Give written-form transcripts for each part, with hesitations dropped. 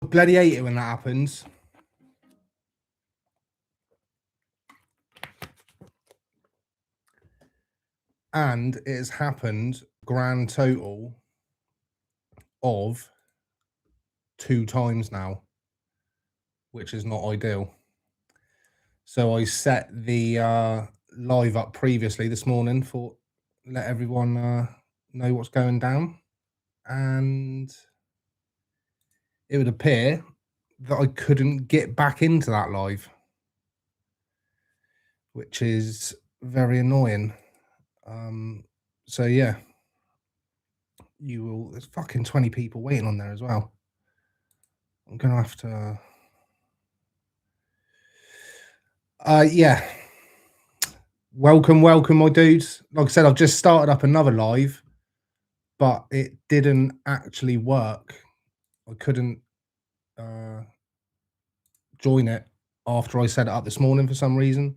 bloody hate it when that happens. And it has happened grand total of 2 times now, which is not ideal. So I set the live up previously this morning for let everyone know what's going down, and it would appear that I couldn't get back into that live, which is very annoying. So yeah, there's fucking 20 people waiting on there as well. I'm gonna have to yeah, welcome my dudes. Like I said, I've just started up another live, but it didn't actually work. I couldn't join it after I set it up this morning for some reason.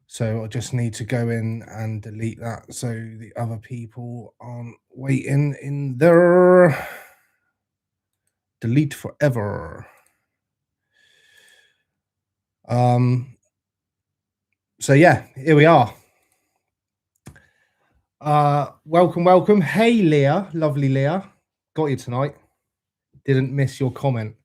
So I just need to go in and delete that so the other people aren't waiting in there. Delete forever. So yeah, here we are. Welcome. Hey Leah, lovely Leah. Got you tonight. Didn't miss your comment.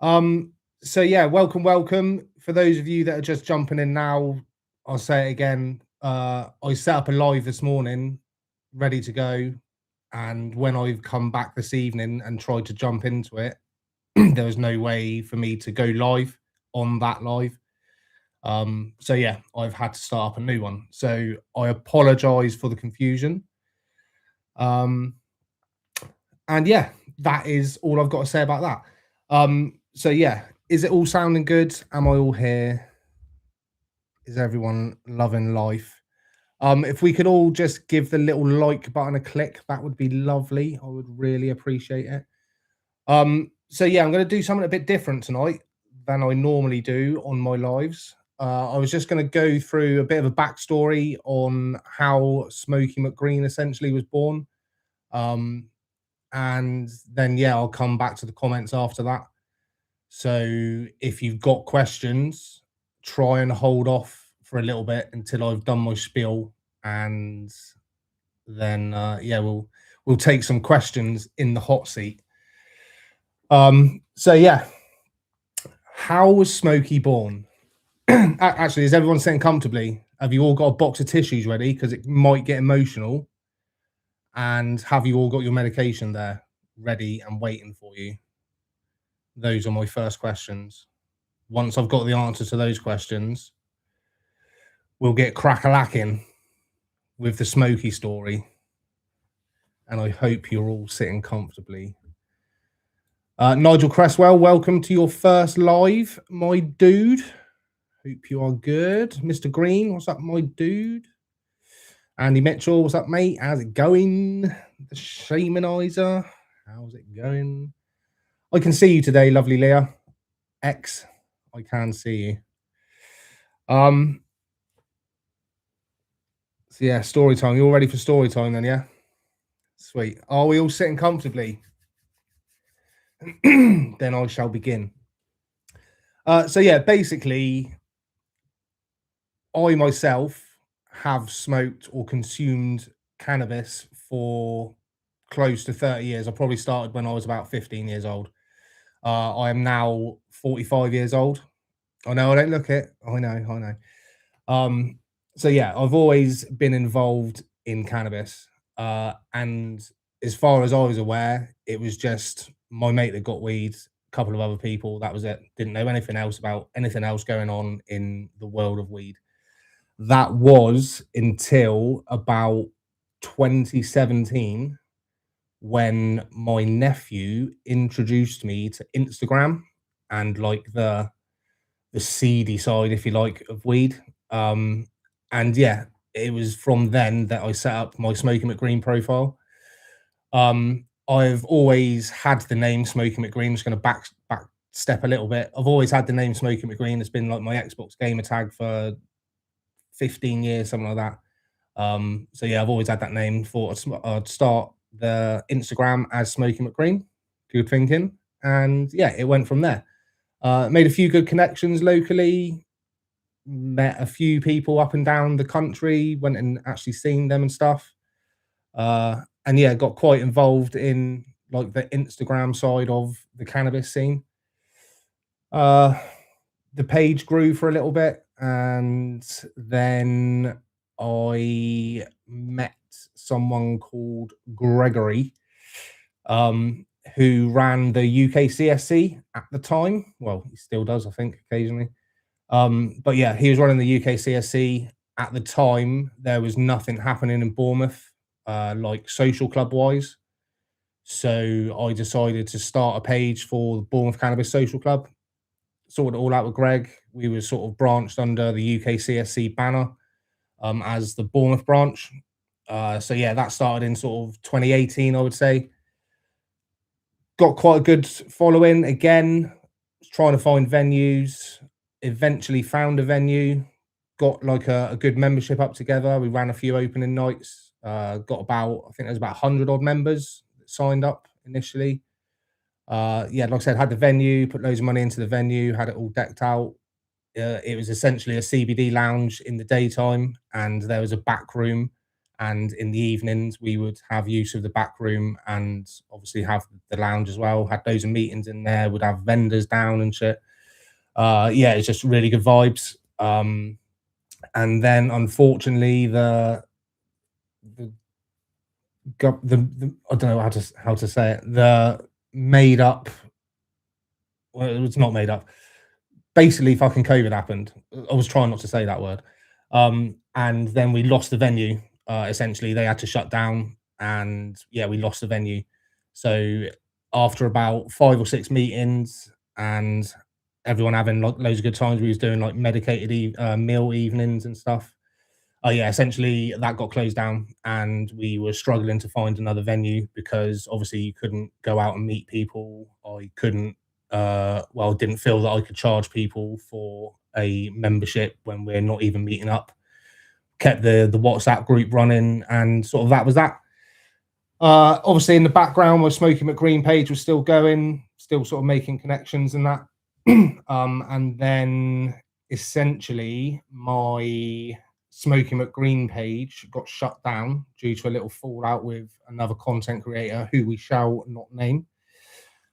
So yeah, welcome. For those of you that are just jumping in now, I'll say it again. I set up a live this morning, ready to go. And when I've come back this evening and tried to jump into it, there was no way for me to go live on that live. So yeah, I've had to start up a new one. So I apologize for the confusion. And yeah, that is all I've got to say about that. So yeah, is it all sounding good? Am I all here? Is everyone loving life? If we could all just give the little like button a click, that would be lovely. I would really appreciate it. So yeah, I'm going to do something a bit different tonight than I normally do on my lives. I was just going to go through a bit of a backstory on how Smokie McGreen essentially was born. And then, yeah, I'll come back to the comments after that. So if you've got questions, try and hold off for a little bit until I've done my spiel. And then, yeah, we'll take some questions in the hot seat. So yeah, how was Smokie born? Actually, is everyone sitting comfortably? Have you all got a box of tissues ready? Because it might get emotional. And have you all got your medication there ready and waiting for you? Those are my first questions. Once I've got the answer to those questions, we'll get crack-a-lacking with the Smokie story. And I hope you're all sitting comfortably. Nigel Cresswell, welcome to your first live, my dude. Hope you are good. Mr. Green, what's up, my dude? Andy Mitchell, what's up, mate? How's it going? The Shamanizer, how's it going? I can see you today, lovely Leah. X, I can see you. So yeah, story time. You all ready for story time then, yeah? Sweet. Are we all sitting comfortably? Then I shall begin. So yeah, basically, I myself have smoked or consumed cannabis for close to 30 years. I probably started when I was about 15 years old. I am now 45 years old. I know I don't look it. I know. So yeah, I've always been involved in cannabis. And as far as I was aware, it was just my mate that got weed, a couple of other people. That was it. Didn't know anything else about anything else going on in the world of weed. That was until about 2017 when my nephew introduced me to Instagram and like the seedy side, if you like, of weed. And yeah, it was from then that I set up my Smokie McGreen profile. I've always had the name Smokie McGreen. I'm just going to back step a little bit. I've always had the name Smokie McGreen. It's been like my Xbox gamer tag for 15 years, something like that. So yeah, I've always had that name. Thought I'd start the Instagram as Smokie McGreen good thinking. And yeah, it went from there. Made a few good connections locally, met a few people up and down the country, went and actually seen them and stuff. And yeah, got quite involved in like the Instagram side of the cannabis scene. Uh, the page grew for a little bit, and then I met someone called Gregory, um, who ran the UK CSC at the time. Well, he still does, I think, occasionally. But yeah, he was running the UK CSC at the time. There was nothing happening in Bournemouth, like social club wise. So I decided to start a page for the Bournemouth Cannabis Social Club. Sorted it all out with Greg. We were sort of branched under the UK CSC banner, as the Bournemouth branch. So yeah, that started in sort of 2018, I would say. Got quite a good following. Again, trying to find venues. Eventually found a venue. Got like a good membership up together. We ran a few opening nights. Got about, I think there's about 100 odd members that signed up initially. Yeah, like I said, had the venue, put loads of money into the venue, had it all decked out. It was essentially a CBD lounge in the daytime, and there was a back room. And in the evenings, we would have use of the back room and obviously have the lounge as well. Had loads of meetings in there, would have vendors down and shit. Yeah, it's just really good vibes. And then unfortunately, the, the I don't know how to say it. The made up. Well, it was not made up. Basically, fucking COVID happened. I was trying not to say that word. And then we lost the venue. Essentially, they had to shut down, and yeah, we lost the venue. So after about 5 or 6 meetings and everyone having like loads of good times, we was doing like medicated meal evenings and stuff. Oh yeah, essentially that got closed down, and we were struggling to find another venue because obviously you couldn't go out and meet people. I couldn't, well, didn't feel that I could charge people for a membership when we're not even meeting up. Kept the WhatsApp group running, and sort of that was that. Obviously, in the background, my Smokie McGreen page was still going, still sort of making connections and that. And then essentially, my Smokie McGreen page got shut down due to a little fallout with another content creator who we shall not name.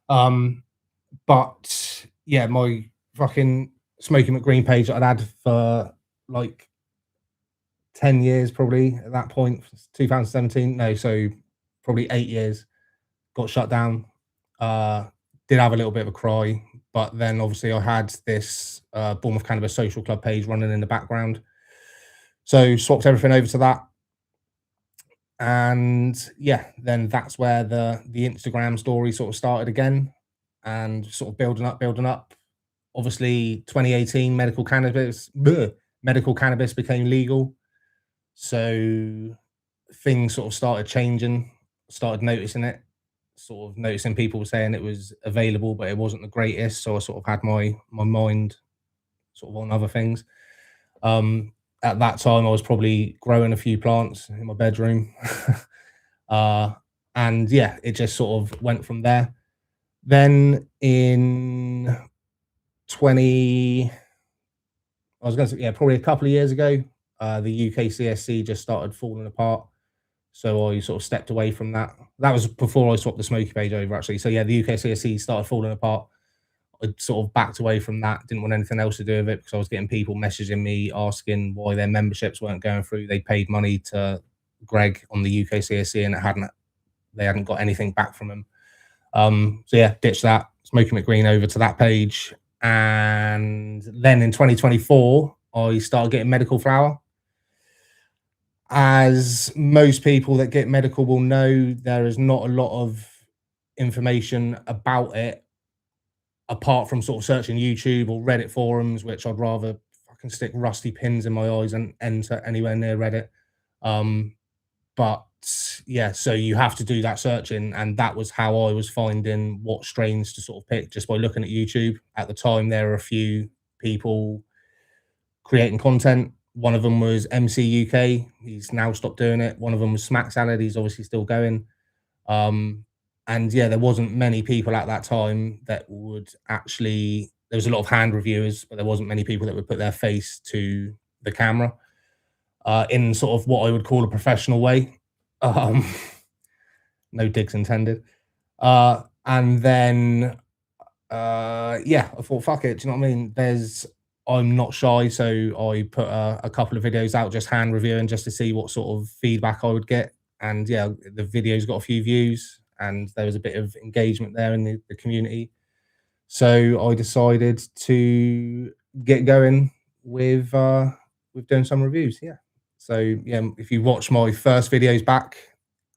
But yeah, my fucking Smokie McGreen page that I'd had for like 10 years probably at that point, 2017. No, so probably 8 years, got shut down. Did have a little bit of a cry, but then obviously I had this Bournemouth Cannabis Social Club page running in the background. So swapped everything over to that. And yeah, then that's where the Instagram story sort of started again and sort of building up, building up. Obviously, 2018 medical cannabis became legal. So things sort of started changing, started noticing it, sort of noticing people saying it was available, but it wasn't the greatest. So I sort of had my mind sort of on other things. At that time, I was probably growing a few plants in my bedroom. uh, and yeah, it just sort of went from there. Then in 20, I was going to say, yeah, probably a couple of years ago, the UK CSC just started falling apart. So I sort of stepped away from that. That was before I swapped the Smokie page over, actually. So yeah, the UK CSC started falling apart. I sort of backed away from that. Didn't want anything else to do with it because I was getting people messaging me asking why their memberships weren't going through. They paid money to Greg on the UK CSC and they hadn't got anything back from him. So yeah, ditched that. Smokie McGreen over to that page. And then in 2024, I started getting medical flower. As most people that get medical will know, there is not a lot of information about it apart from sort of searching YouTube or Reddit forums, which I'd rather fucking stick rusty pins in my eyes and enter anywhere near Reddit. But yeah, so you have to do that searching, and that was how I was finding what strains to sort of pick just by looking at YouTube. At the time, there were a few people creating content. One of them was MC UK. He's now stopped doing it. One of them was Smack Salad. He's obviously still going. And yeah, there wasn't many people at that time that would actually. There was a lot of hand reviewers, but there wasn't many people that would put their face to the camera in sort of what I would call a professional way. Um, no digs intended. And then yeah, I thought, fuck it. Do you know what I mean? I'm not shy, so I put a couple of videos out, just hand reviewing, just to see what sort of feedback I would get. And yeah, the videos got a few views, and there was a bit of engagement there in the community. So I decided to get going with doing some reviews. Yeah. So yeah, if you watch my first videos back,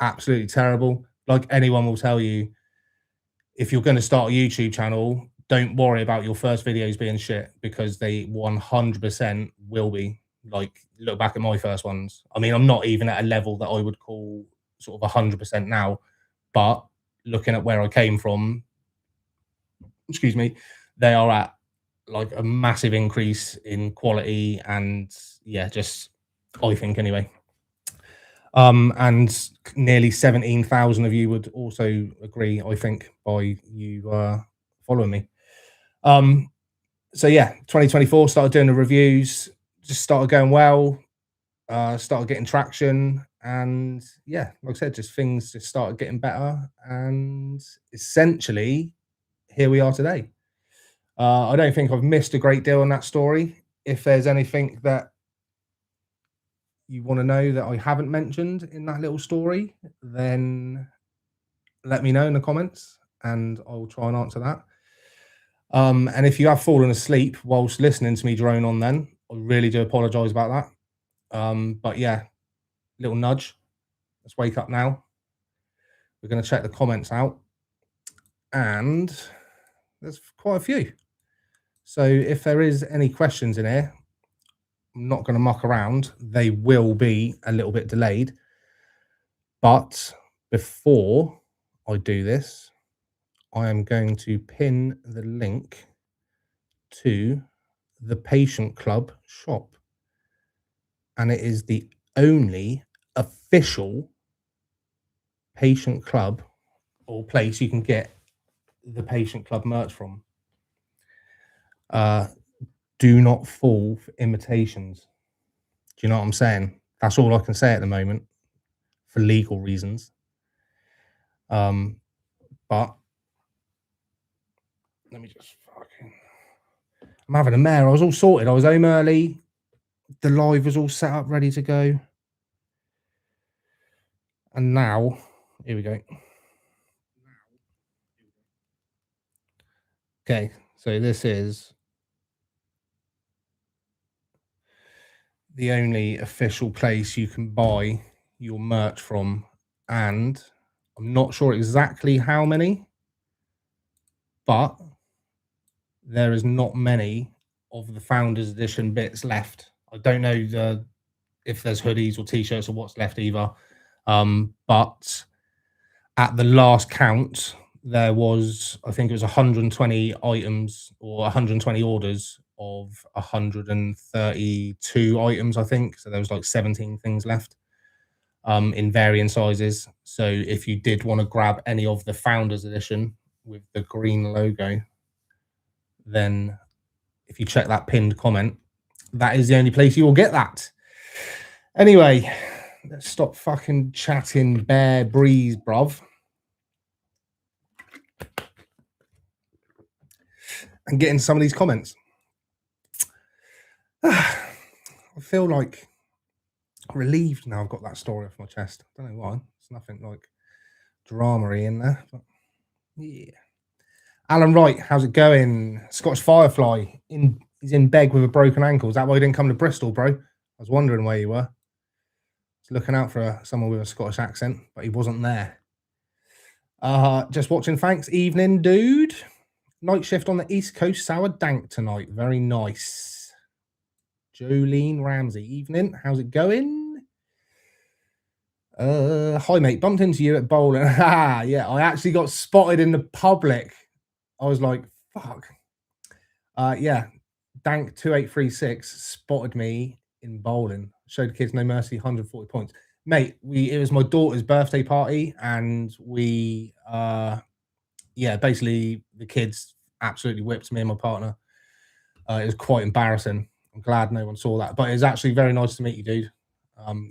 absolutely terrible. Like anyone will tell you, if you're going to start a YouTube channel, don't worry about your first videos being shit, because they 100% will be. Like, look back at my first ones. I mean, I'm not even at a level that I would call sort of 100% now, but looking at where I came from, excuse me, they are at like a massive increase in quality, and yeah, just I think anyway. And nearly 17,000 of you would also agree, I think, by you following me. So yeah, 2024 started doing the reviews, just started going well, started getting traction, and yeah, like I said, just things just started getting better, and essentially here we are today. I don't think I've missed a great deal on that story. If there's anything that you want to know that I haven't mentioned in that little story, then let me know in the comments and I'll try and answer that. And if you have fallen asleep whilst listening to me drone on, then I really do apologize about that. But yeah, little nudge. Let's wake up now. We're going to check the comments out, and there's quite a few. So if there is any questions in here, I'm not going to muck around. They will be a little bit delayed. But before I do this, I am going to pin the link to the Patient Club shop. And it is the only official Patient Club or place you can get the Patient Club merch from. Do not fall for imitations. Do you know what I'm saying? That's all I can say at the moment for legal reasons. But let me just I'm having a mare. I was all sorted. I was home early. The live was all set up, ready to go. And now, here we go. Okay, so this is the only official place you can buy your merch from. And I'm not sure exactly how many, but there is not many of the Founders Edition bits left. I don't know if there's hoodies or t-shirts or what's left either. But at the last count, there was, I think it was 120 items or 120 orders of 132 items, I think. So there was like 17 things left in varying sizes. So if you did want to grab any of the Founders Edition with the green logo, then if you check that pinned comment, that is the only place you will get that. Anyway, let's stop fucking chatting bear breeze, bruv. And get into some of these comments. I feel like relieved now I've got that story off my chest. I don't know why. There's nothing like drama-y in there. But yeah. Alan Wright, how's it going? Scottish Firefly, he's in bed with a broken ankle. Is that why he didn't come to Bristol, bro? I was wondering where you were. I was looking out for someone with a Scottish accent, but he wasn't there. Just watching, thanks. Evening, dude. Night shift on the East Coast, sour dank tonight. Very nice. Jolene Ramsey, evening. How's it going? Hi, mate. Bumped into you at bowling. Yeah, I actually got spotted in the public. I was like, fuck. Yeah, Dank 2836 spotted me in bowling. Showed kids no mercy, 140 points. Mate, it was my daughter's birthday party, and we yeah, basically the kids absolutely whipped me and my partner. It was quite embarrassing. I'm glad no one saw that, but it was actually very nice to meet you, dude.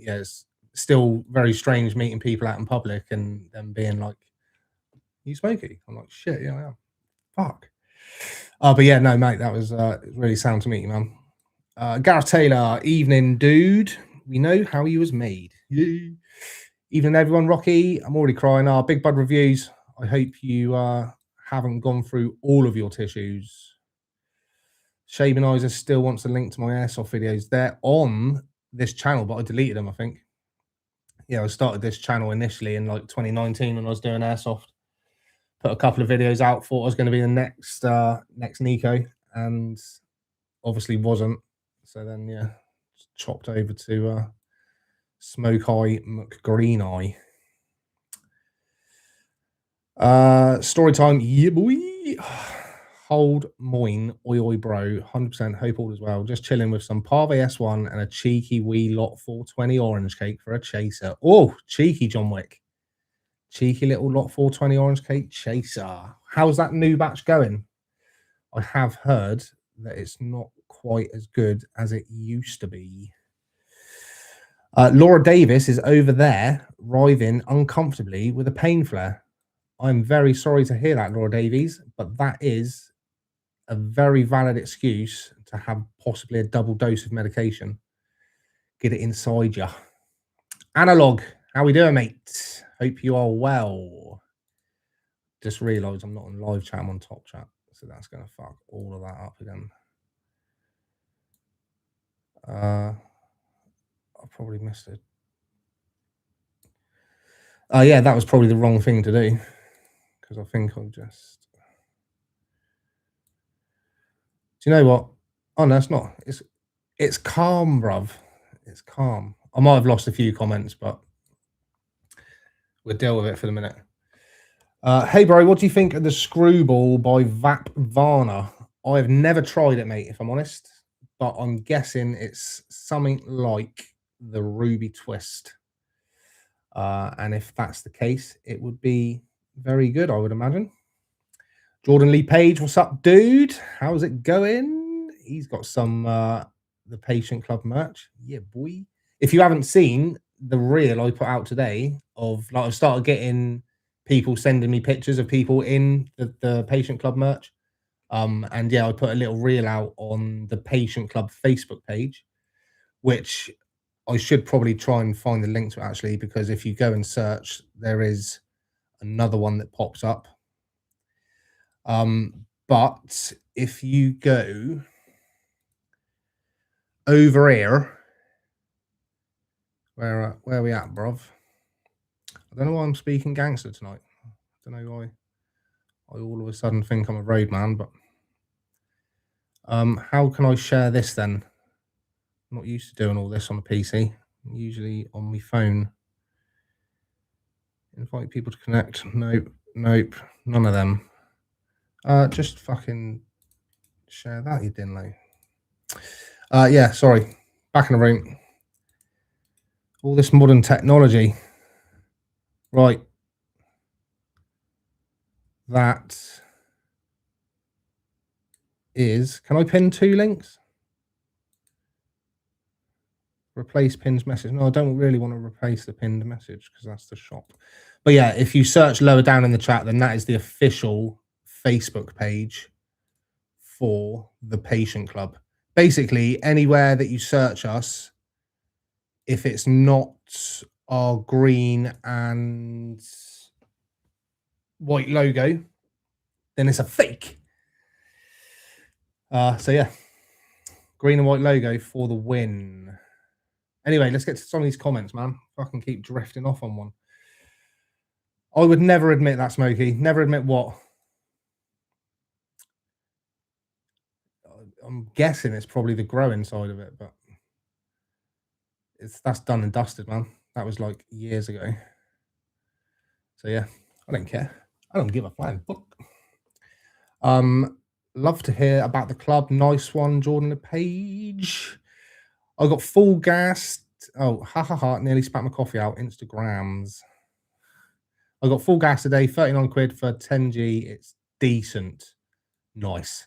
Yeah, it's still very strange meeting people out in public and them being like, "You Smokie?" I'm like, "Shit, yeah, I am." Fuck. But yeah, no, mate, that was really sound to meet you, man. Gareth Taylor, evening, dude. We know how you was made. Yeah. Evening, everyone. Rocky, I'm already crying. Big Bud reviews. I hope you haven't gone through all of your tissues. Shabanizer still wants a link to my airsoft videos. They're on this channel, but I deleted them, I think. Yeah, I started this channel initially in like 2019 when I was doing airsoft. Put a couple of videos out, thought I was going to be the next Nico, and obviously wasn't. So then, yeah, chopped over to Smokie McGreen. Story time, yeah, boy. Hold moin, oi oi bro, 100% hope all as well. Just chilling with some Pave S1 and a cheeky wee lot 420 orange cake for a chaser. Oh, cheeky John Wick. Cheeky little lot 420 orange cake chaser. How's that new batch going? I have heard that it's not quite as good as it used to be. Laura Davis is over there writhing uncomfortably with a pain flare. I'm very sorry to hear that, Laura Davies, but that is a very valid excuse to have possibly a double dose of medication. Get it inside you. Analog, how we doing, mate? Hope you are well. Just realised I'm not on live chat, I'm on top chat, so that's going to fuck all of that up again. I probably missed it. Yeah, that was probably the wrong thing to do, because I think I'll just... Do you know what? Oh, no, it's not. It's calm, bruv. It's calm. I might have lost a few comments, but we'll deal with it for the minute. Hey, bro, what do you think of the Screwball by Vap Varna? I've never tried it, mate, if I'm honest, but I'm guessing it's something like the Ruby Twist. And if that's the case, it would be very good, I would imagine. Jordan Lee Page, what's up, dude? How's it going? He's got some the Patient Club merch. Yeah, boy. If you haven't seen the reel I put out today of, like, I've started getting people sending me pictures of people in the Patient Club merch. And yeah, I put a little reel out on the Patient Club Facebook page, which I should probably try and find the link to it, actually, because if you go and search, there is another one that pops up. But if you go over here, where are we at, bruv? I don't know why I'm speaking gangster tonight. I don't know why I all of a sudden think I'm a roadman, but how can I share this then? I'm not used to doing all this on a PC. I'm usually on my phone. Invite people to connect. Nope, none of them. Just fucking share that, you dinlo. Yeah, sorry. Back in the room. All this modern technology. Right. That is... Can I pin 2 links? Replace pinned message. No, I don't really want to replace the pinned message because that's the shop. But yeah, if you search lower down in the chat, then that is the official Facebook page for the Patient Club. Basically, anywhere that you search us, if it's not our green and white logo, then it's a fake. So yeah, green and white logo for the win. Anyway, let's get to some of these comments, man. Fucking keep drifting off on one. I would never admit that, Smokie. Never admit what? I'm guessing it's probably the growing side of it, but that's done and dusted, man. That was like years ago. So yeah, I don't care. I don't give a flying fuck. Love to hear about the club. Nice one, Jordan Page. I got full gassed Oh, ha, nearly spat my coffee out. Instagrams. I got full gas today, 39 quid for 10G. It's decent. Nice.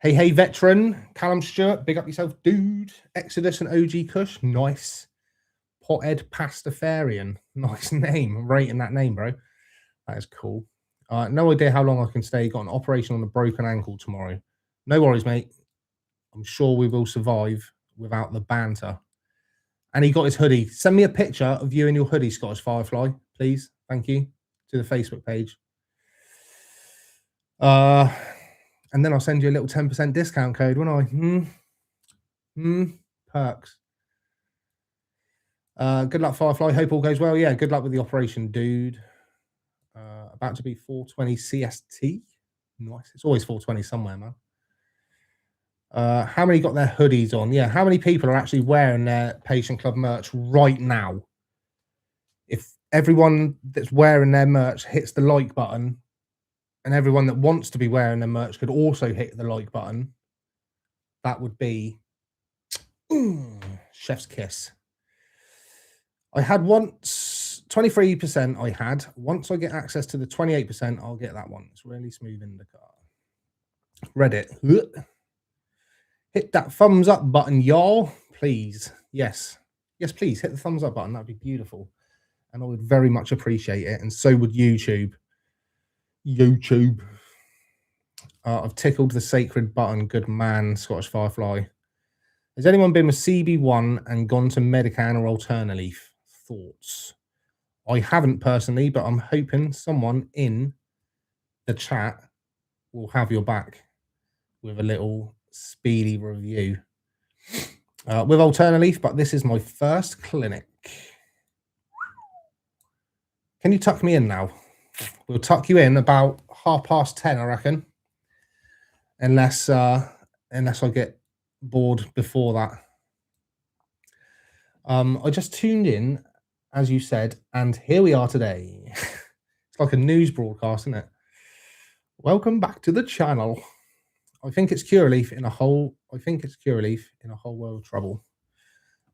Hey, veteran. Callum Stewart, big up yourself, dude. Exodus and OG Kush. Nice. Pothead Pastafarian. Nice name. I'm rating that name, bro. That is cool. No idea how long I can stay. Got an operation on a broken ankle tomorrow. No worries, mate. I'm sure we will survive without the banter. And he got his hoodie. Send me a picture of you in your hoodie, Scottish Firefly, please. Thank you. To the Facebook page. And then I'll send you a little 10% discount code, won't I? Perks. Good luck, Firefly. Hope all goes well. Yeah, good luck with the operation, dude. About to be 420 CST. Nice. It's always 420 somewhere, man. How many got their hoodies on? Yeah, how many people are actually wearing their Patient Club merch right now? If everyone that's wearing their merch hits the like button, and everyone that wants to be wearing their merch could also hit the like button, that would be chef's kiss. I had once 23%. I had once I get access to the 28%, I'll get that one. It's really smooth in the car. Reddit. Hit that thumbs up button, y'all. Please. Yes, please hit the thumbs up button. That'd be beautiful. And I would very much appreciate it. And so would YouTube. I've tickled the sacred button. Good man, Scottish Firefly. Has anyone been with CB1 and gone to Medican or Alternaleaf? Thoughts? I haven't personally, but I'm hoping someone in the chat will have your back with a little speedy review. With Alternaleaf, but this is my first clinic. Can you tuck me in now? We'll tuck you in about 10:30, I reckon. Unless I get bored before that. I just tuned in, as you said, and here we are today. It's like a news broadcast, isn't it? Welcome back to the channel. I think it's Curaleaf in a whole world of trouble.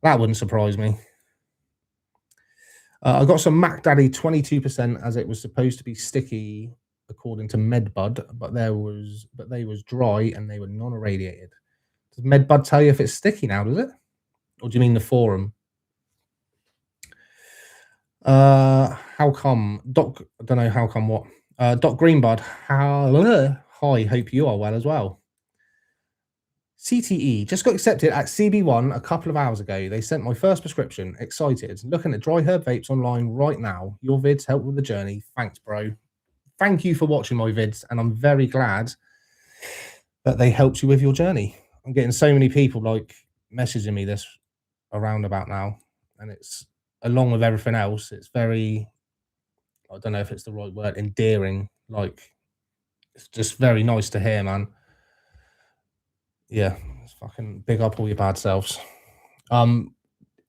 That wouldn't surprise me. I got some Mac Daddy 22% as it was supposed to be sticky according to MedBud, but they was dry and they were non-irradiated. Does MedBud tell you if it's sticky now, does it? Or do you mean the forum? How come? Doc, I don't know how come what. Doc Greenbud, hi, hope you are well as well. CTE, just got accepted at CB1 a couple of hours ago. They sent my first prescription. Excited. Looking at dry herb vapes online right now. Your vids help with the journey. Thanks, bro. Thank you for watching my vids, and I'm very glad that they helped you with your journey. I'm getting so many people like messaging me this around about now, and it's along with everything else, it's very, I don't know if it's the right word, endearing. Like, it's just very nice to hear, man. Yeah, it's fucking big up all your bad selves.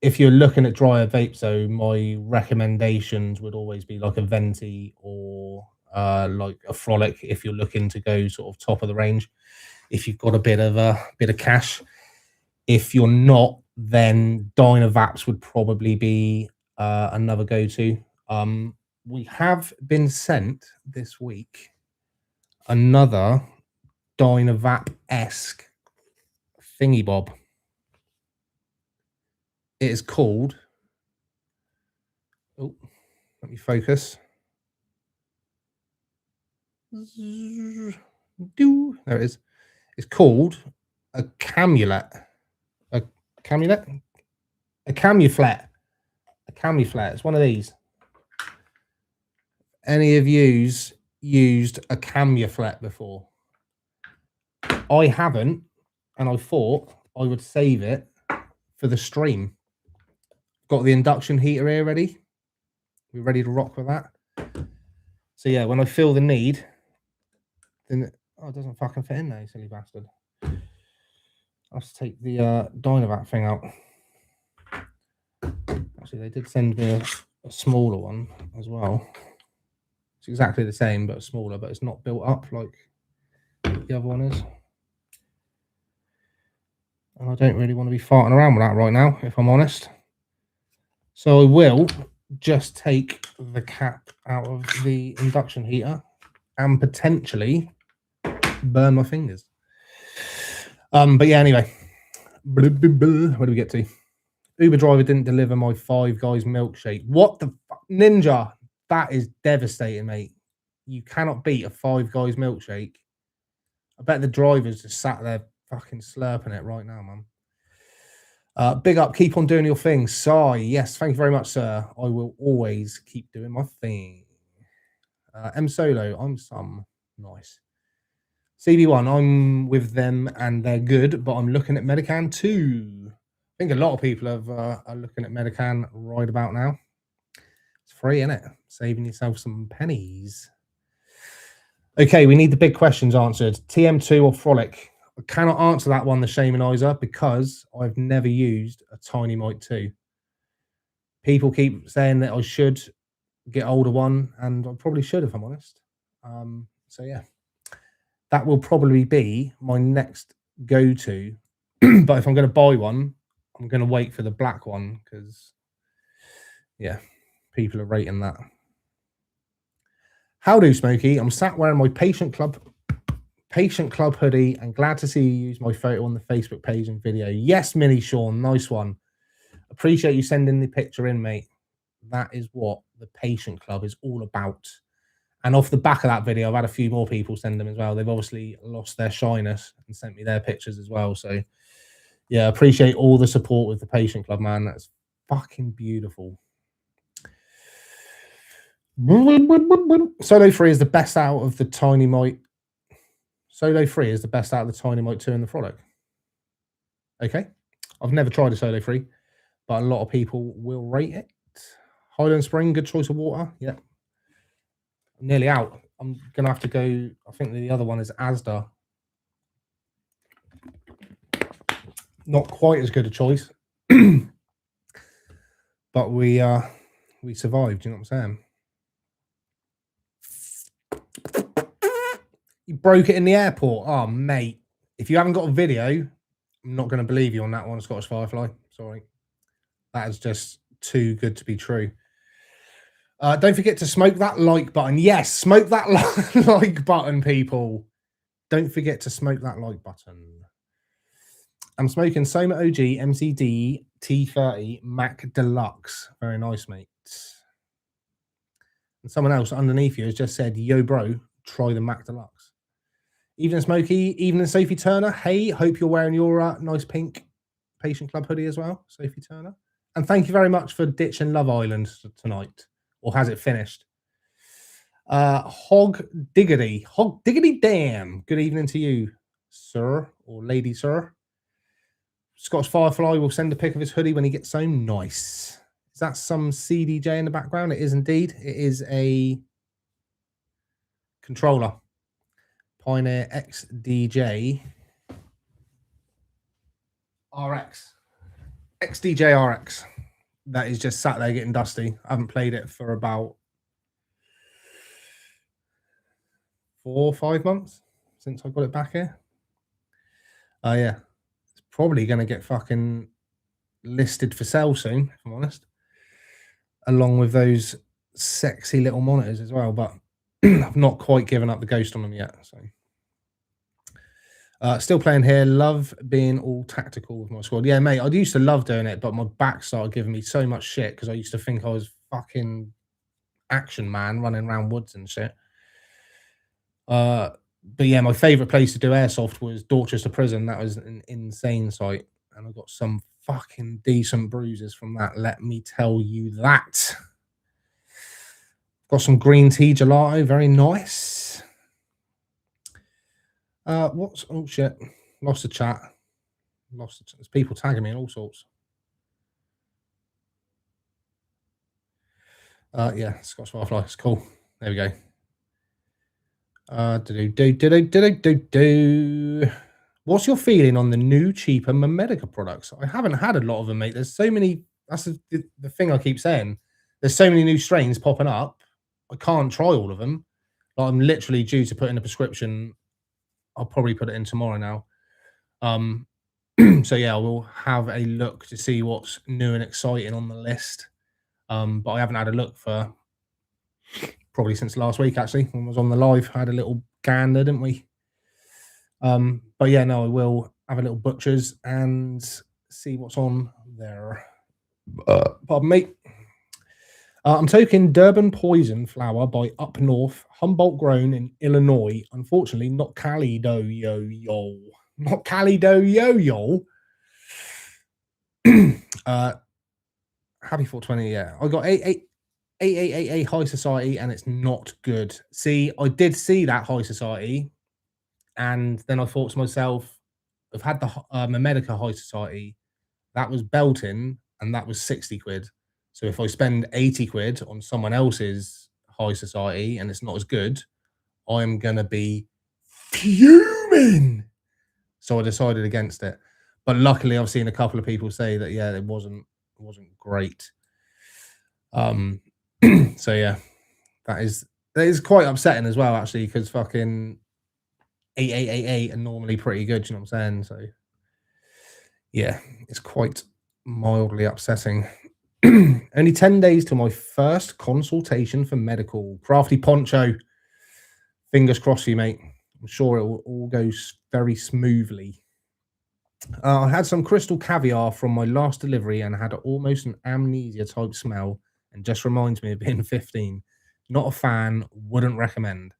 If you're looking at dryer vapes, though, my recommendations would always be like a Venti or like a Frolic if you're looking to go sort of top of the range. If you've got a bit of cash. If you're not, then Dynavaps would probably be another go-to. We have been sent this week another Dynavap-esque thingy bob. It is called, oh, let me focus. There it is. It's called a Camuflet. A Camuflet? A Camuflet. A Camuflet. It's one of these. Any of yous used a Camuflet before? I haven't, and I thought I would save it for the stream. Got the induction heater here ready. We're ready to rock with that. So yeah, when I feel the need, then it doesn't fucking fit in there, you silly bastard. I'll just take the Dynavac thing out. Actually, they did send me a smaller one as well. It's exactly the same, but smaller, but it's not built up like the other one is. And I don't really want to be farting around with that right now, if I'm honest. So I will just take the cap out of the induction heater and potentially burn my fingers. But yeah, anyway. Where do we get to? Uber driver didn't deliver my Five Guys milkshake. What the fuck? Ninja, that is devastating, mate. You cannot beat a Five Guys milkshake. I bet the driver's just sat there fucking slurping it right now, man. Big up, keep on doing your thing. Sai, yes, thank you very much, sir. I will always keep doing my thing. M Solo, I'm some. Nice. CB1, I'm with them and they're good, but I'm looking at Medican too. I think a lot of people are looking at Medican right about now. It's free, isn't it? Saving yourself some pennies. Okay, we need the big questions answered. TM2 or Frolic? I cannot answer that one, the Shamanizer, because I've never used a Tiny Mite 2. People keep saying that I should get older one, and I probably should, if I'm honest. So yeah, that will probably be my next go-to. But if I'm going to buy one, I'm going to wait for the black one because, yeah, people are rating that. How do, Smokie? I'm sat wearing my Patient Club hoodie and glad to see you use my photo on the Facebook page and video. Yes, Mini Sean, nice one. Appreciate you sending the picture in, mate. That is what the Patient Club is all about. And off the back of that video, I've had a few more people send them as well. They've obviously lost their shyness and sent me their pictures as well. So, yeah, appreciate all the support with the Patient Club, man. That's fucking beautiful. Solo 3 is the best out of the Tiny Mite. Solo 3 is the best out of the Tiny Mite 2 and the Frolic. Okay. I've never tried a Solo 3, but a lot of people will rate it. Highland Spring, good choice of water. Yeah. I'm nearly out. I'm going to have to go. I think the other one is Asda. Not quite as good a choice. But we survived, you know what I'm saying? You broke it in the airport. Oh, mate. If you haven't got a video, I'm not going to believe you on that one, Scottish Firefly. Sorry. That is just too good to be true. Don't forget to smoke that like button. Yes, smoke that like button, people. Don't forget to smoke that like button. I'm smoking Soma OG MCD T30 Mac Deluxe. Very nice, mate. And someone else underneath you has just said, yo, bro, try the Mac Deluxe. Evening, Smokie. Evening, Sophie Turner. Hey, hope you're wearing your nice pink Patient Club hoodie as well, Sophie Turner. And thank you very much for ditching Love Island tonight. Or has it finished? Hog Diggity Damn. Good evening to you, sir or lady, sir. Scottish Firefly will send a pic of his hoodie when he gets home. Nice. Is that some CDJ in the background? It is indeed. It is a controller. Pioneer XDJ RX. XDJ RX. That is just sat there getting dusty. I haven't played it for about 4 or 5 months since I got it back here. Yeah. It's probably going to get fucking listed for sale soon, if I'm honest. Along with those sexy little monitors as well, but I've not quite given up the ghost on them yet. So still playing here. Love being all tactical with my squad. Yeah, mate, I used to love doing it, but my back started giving me so much shit because I used to think I was fucking action man running around woods and shit. But yeah, my favorite place to do airsoft was Dorchester Prison. That was an insane site, and I got some fucking decent bruises from that. Let me tell you that. Got some green tea gelato, very nice. What's oh shit? Lost the chat. There's people tagging me and all sorts. Yeah, Scotch Firefly. It's cool. There we go. What's your feeling on the new cheaper Memedica products? I haven't had a lot of them, mate. There's so many. That's the thing I keep saying. There's so many new strains popping up. I can't try all of them. Like, I'm literally due to put in a prescription. I'll probably put it in tomorrow now. So yeah, I will have a look to see what's new and exciting on the list. But I haven't had a look for probably since last week actually, when I was on the live. I had a little gander, didn't we? But yeah, no, I will have a little butchers and see what's on there. Pardon me. I'm taking Durban Poison flower by Up North, Humboldt grown in Illinois. Unfortunately, not Cali Do Yo Yo. Not Cali Do Yo Yo. Happy 420, yeah. I got 888 High Society and it's not good. See, I did see that High Society, and then I thought to myself, I've had the Medica High Society, that was belting, and that was 60 quid. So if I spend 80 quid on someone else's High Society and it's not as good, I'm gonna be fuming. So I decided against it. But luckily I've seen a couple of people say that yeah, it wasn't great. So yeah, that is quite upsetting as well, actually, because fucking 8888 are normally pretty good, you know what I'm saying? So yeah, it's quite mildly upsetting. Only 10 days to my first consultation for medical. Crafty Poncho. Fingers crossed for you, mate. I'm sure it will all go very smoothly. I had some crystal caviar from my last delivery and had almost an amnesia type smell and just reminds me of being 15. Not a fan, wouldn't recommend.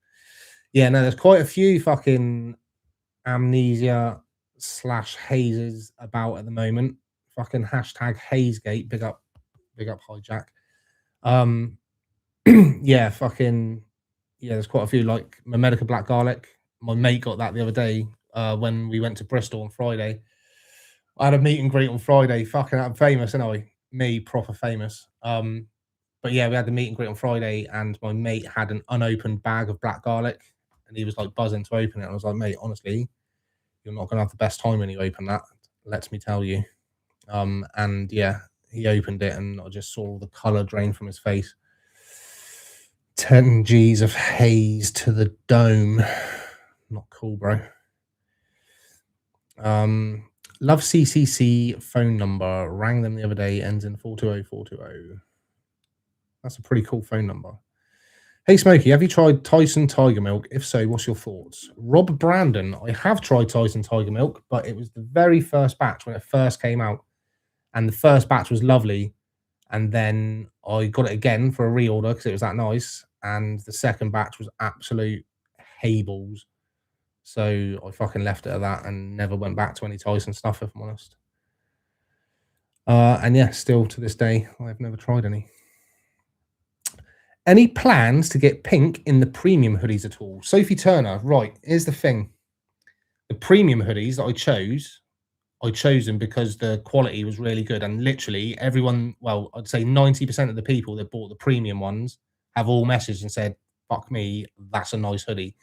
Yeah, no, there's quite a few fucking amnesia / hazes about at the moment. Fucking hashtag Hazegate. Big up hijack. Yeah, fucking yeah, there's quite a few, like my Medica black garlic. My mate got that the other day when we went to Bristol on Friday. I had a meet and greet on Friday. Fucking I'm famous, and I me proper famous. But yeah, we had the meet and greet on Friday, and my mate had an unopened bag of black garlic, and he was like buzzing to open it. And I was like, mate, honestly, you're not gonna have the best time when you open that. Let me tell you. And yeah, he opened it, and I just saw all the color drain from his face. 10 G's of haze to the dome. Not cool, bro. Love CCC phone number. Rang them the other day. Ends in 420420. That's a pretty cool phone number. Hey, Smokie, have you tried Tyson Tiger Milk? If so, what's your thoughts? Rob Brandon. I have tried Tyson Tiger Milk, but it was the very first batch when it first came out. And the first batch was lovely. And then I got it again for a reorder because it was that nice. And the second batch was absolute hayballs. So I fucking left it at that and never went back to any Tyson stuff, if I'm honest. And yeah, still to this day, I've never tried any. Any plans to get pink in the premium hoodies at all? Sophie Turner, right, here's the thing. The premium hoodies that I chose them because the quality was really good. And literally everyone, well, I'd say 90% of the people that bought the premium ones have all messaged and said, fuck me, that's a nice hoodie.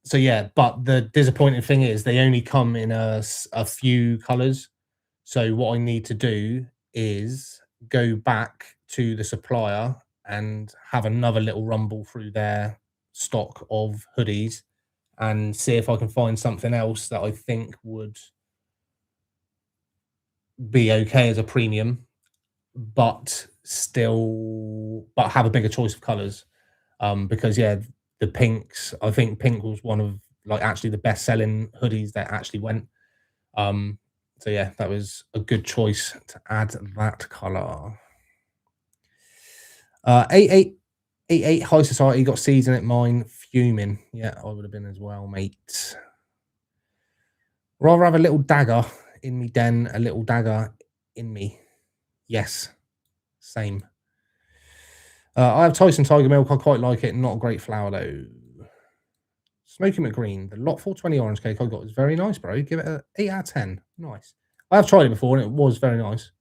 So yeah, but the disappointing thing is they only come in a few colors. So what I need to do is go back to the supplier and have another little rumble through their stock of hoodies and see if I can find something else that I think would be okay as a premium, but have a bigger choice of colors. Because yeah, the pinks, I think pink was one of like actually the best selling hoodies that actually went. So yeah, that was a good choice to add that color. 8888 High Society got seeds in it. Mine fuming. Yeah, I would have been as well, mate. Rather have a little dagger in me den, a little dagger in me. Yes, same. I have Tyson Tiger Milk. I quite like it. Not a great flower though. Smokie McGreen. The Lot 420 orange cake I got is very nice, bro. Give it an 8 out of 10. Nice. I have tried it before and it was very nice.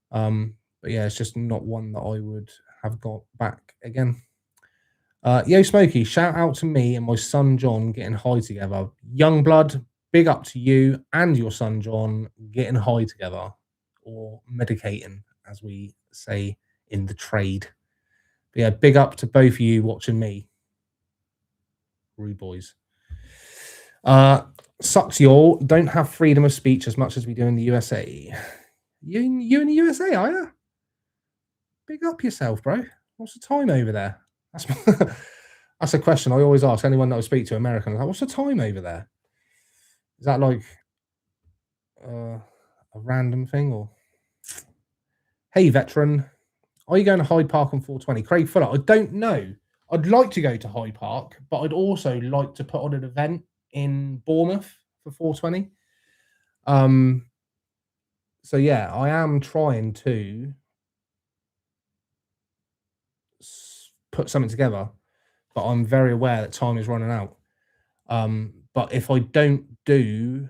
But yeah, it's just not one that I would have got back again. Yo, Smokie, shout out to me and my son John getting high together. Young blood, big up to you and your son John getting high together, or medicating, as we say in the trade. But yeah, big up to both of you watching me. Rude boys. Sucks y'all don't have freedom of speech as much as we do in the USA. You in the USA, are you? Big up yourself, bro. What's the time over there? That's a question I always ask anyone that I speak to, American. Like, what's the time over there? Is that like a random thing or? Hey, veteran, are you going to Hyde Park on 420? Craig Fuller, I don't know. I'd like to go to Hyde Park, but I'd also like to put on an event in Bournemouth for 420. So yeah, I am trying to put something together, but I'm very aware that time is running out. But if I don't do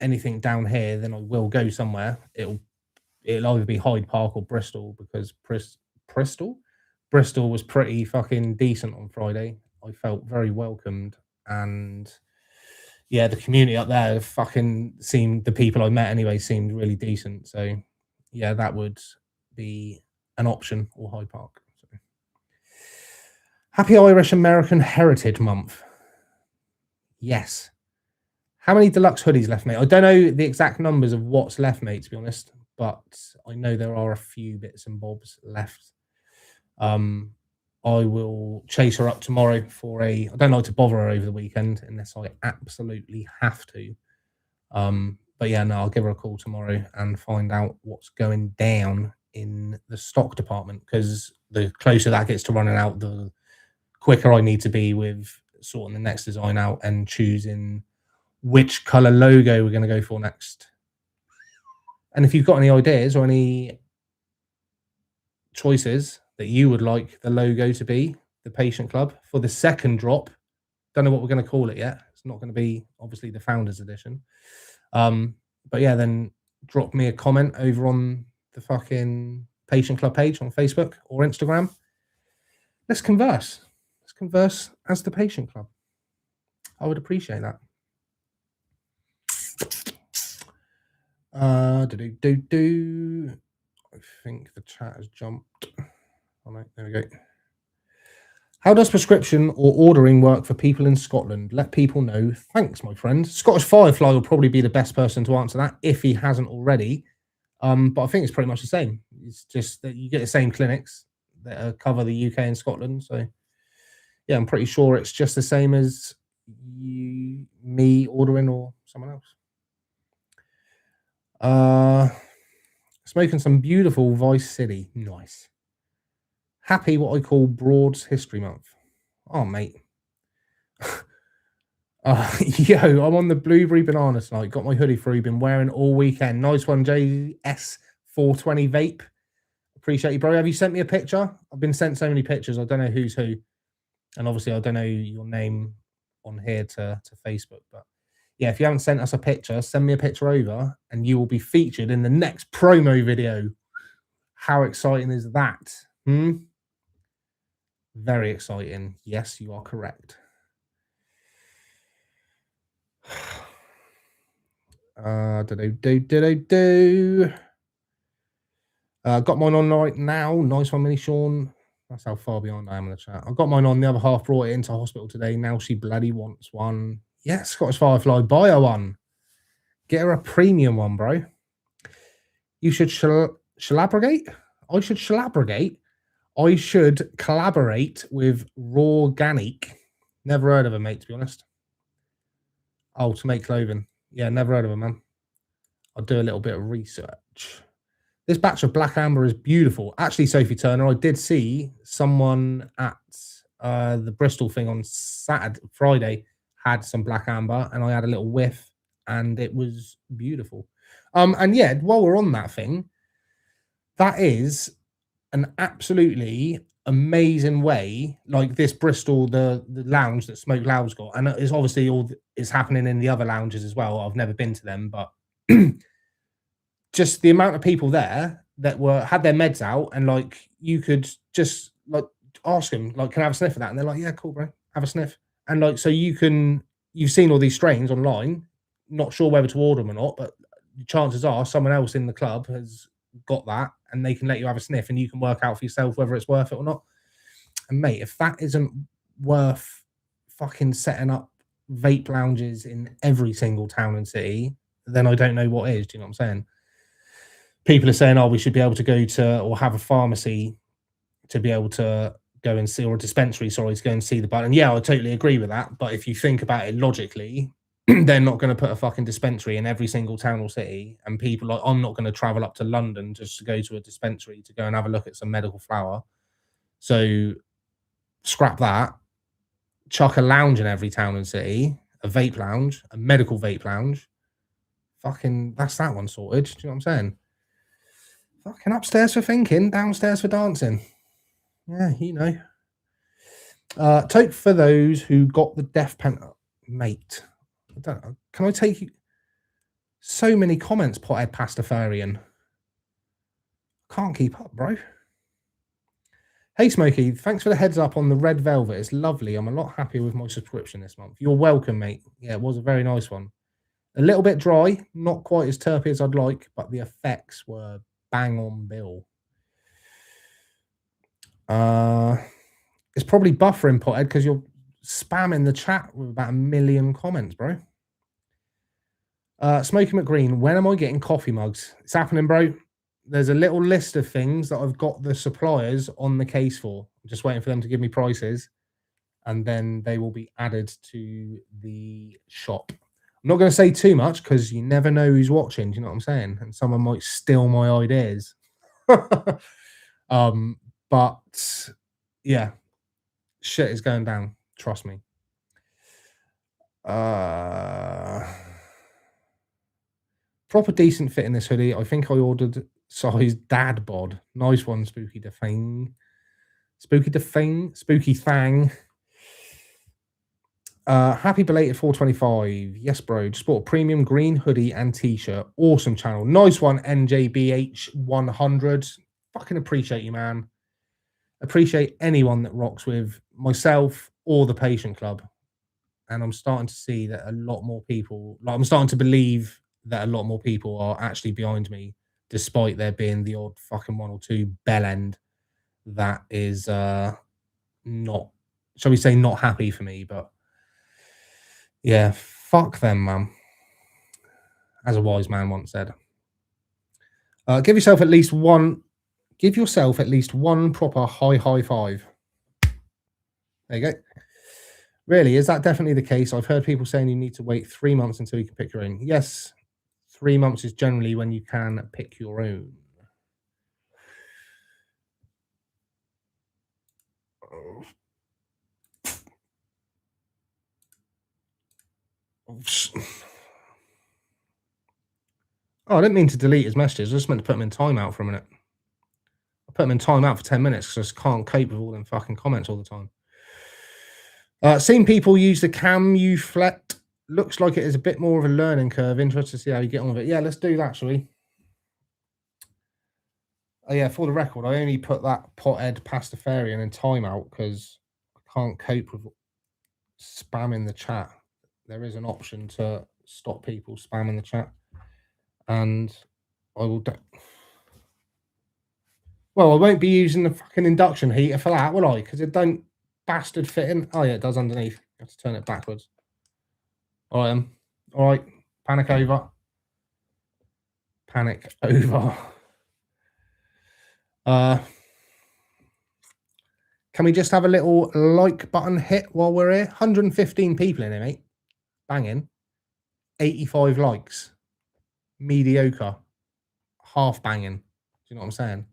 anything down here, then I will go somewhere. It'll either be Hyde Park or Bristol, because Bristol was pretty fucking decent on Friday. I felt very welcomed, and yeah, the community up there fucking seemed, the people I met anyway seemed really decent. So yeah, that would be an option, or Hyde Park. So. Happy Irish American Heritage Month. Yes. How many deluxe hoodies left, mate? I don't know the exact numbers of what's left, mate, to be honest, but I know there are a few bits and bobs left. I will chase her up tomorrow for I don't like to bother her over the weekend unless I absolutely have to. But yeah, no, I'll give her a call tomorrow and find out what's going down in the stock department, because the closer that gets to running out, the quicker I need to be with sorting the next design out and choosing which color logo we're going to go for next. And if you've got any ideas or any choices that you would like the logo to be, the Patient Club, for the second drop, don't know what we're going to call it yet. It's not going to be obviously the Founders Edition. But yeah, then drop me a comment over on the fucking Patient Club page on Facebook or Instagram. Let's converse. Let's converse as the Patient Club. I would appreciate that. I think the chat has jumped. Oh no, there we go. How does prescription or ordering work for people in Scotland? Let people know. Thanks, my friend. Scottish Firefly will probably be the best person to answer that if he hasn't already. But I think it's pretty much the same. It's just that you get the same clinics that cover the UK and Scotland. So yeah, I'm pretty sure it's just the same as me ordering or someone else. Smoking some beautiful Vice City. Nice. Happy what I call Broads History Month. Oh, mate. Yo, I'm on the blueberry banana tonight. Got my hoodie through. Been wearing all weekend. Nice one, JS420 Vape. Appreciate you, bro. Have you sent me a picture? I've been sent so many pictures. I don't know who's who. And obviously, I don't know your name on here to Facebook. But yeah, if you haven't sent us a picture, send me a picture over and you will be featured in the next promo video. How exciting is that? Very exciting. Yes, you are correct. Got mine on right now. Nice one, Mini Sean. That's how far behind I am in the chat. I got mine on. The other half brought it into hospital today. Now she bloody wants one. Yeah, Scottish Firefly, buy her one. Get her a premium one, bro. You should shalabrogate. I should shalabrogate. I should collaborate with Raw Organic. Never heard of them, mate, to be honest. Oh, to make clothing. Yeah, never heard of them, man. I'll do a little bit of research. This batch of Black Amber is beautiful. Actually, Sophie Turner, I did see someone at the Bristol thing on Friday had some Black Amber, and I had a little whiff, and it was beautiful. And yeah, while we're on that thing, that is an absolutely amazing way, like this Bristol, the lounge that Smoke Loud's got, and it's obviously all is happening in the other lounges as well. I've never been to them, but just the amount of people there that had their meds out, and like you could just like ask them, like, can I have a sniff of that? And they're like, yeah, cool, bro, have a sniff. And like, so you've seen all these strains online, not sure whether to order them or not, but chances are someone else in the club has got that and they can let you have a sniff and you can work out for yourself whether it's worth it or not. And mate, if that isn't worth fucking setting up vape lounges in every single town and city, then I don't know what is. Do you know what I'm saying? People are saying, "Oh, we should be able to go to or have a pharmacy to be able to go and see, or a dispensary, sorry, to go and see the bud." And yeah, I totally agree with that. But if you think about it logically, they're not going to put a fucking dispensary in every single town or city. And people like, I'm not going to travel up to London just to go to a dispensary to go and have a look at some medical flower. So scrap that. Chuck a lounge in every town and city, a vape lounge, a medical vape lounge. Fucking, that's that one sorted. Do you know what I'm saying? Fucking upstairs for thinking, downstairs for dancing. Yeah, you know. Toke for those who got the death penalty, mate. I don't know. Can I take you? So many comments, Pothead Pastafarian. Can't keep up, bro. Hey, Smokie, thanks for the heads up on the red velvet. It's lovely. I'm a lot happier with my subscription this month. You're welcome, mate. Yeah, it was a very nice one. A little bit dry, not quite as terpy as I'd like, but the effects were bang on bill. It's probably buffering, Pothead, because you're spamming the chat with about 1 million comments, bro. Smokie McGreen, when am I getting coffee mugs? It's happening, bro. There's a little list of things that I've got the suppliers on the case for. I'm just waiting for them to give me prices, and then they will be added to the shop. I'm not going to say too much because you never know who's watching. Do you know what I'm saying? And someone might steal my ideas. But yeah, shit is going down. Trust me. Proper decent fit in this hoodie. I think I ordered size dad bod. Nice one, Spooky Defang. Spooky Defang. Spooky Fang. Happy belated 425. Yes, bro. Just bought a premium green hoodie and t-shirt. Awesome channel. Nice one, NJBH100. Fucking appreciate you, man. Appreciate anyone that rocks with myself or the Patient Club. And I'm starting to see that a lot more people, like, I'm starting to believe that a lot more people are actually behind me, despite there being the odd fucking one or two bell end that is not, shall we say, not happy for me. But yeah, fuck them, man. As a wise man once said. Give yourself at least one proper high five. There you go. Really, is that definitely the case? I've heard people saying you need to wait 3 months until you can pick your own. Yes, 3 months is generally when you can pick your own. Oh, I didn't mean to delete his messages. I just meant to put them in timeout for a minute. I put them in timeout for 10 minutes because I just can't cope with all them fucking comments all the time. Seen people use the Camuflect. Looks like it is a bit more of a learning curve. Interested to see how you get on with it. Yeah, let's do that, shall we? Oh, yeah, for the record, I only put that Pothead Pastafarian in timeout because I can't cope with spamming the chat. There is an option to stop people spamming the chat. And I will... Well, I won't be using the fucking induction heater for that, will I? Because it don't bastard fit in. Oh, yeah, it does underneath. You have to turn it backwards. All right, all right. Panic over. Panic over. Can we just have a little like button hit while we're here? 115 people in here, mate. Banging. 85 likes. Mediocre. Half banging. Do you know what I'm saying?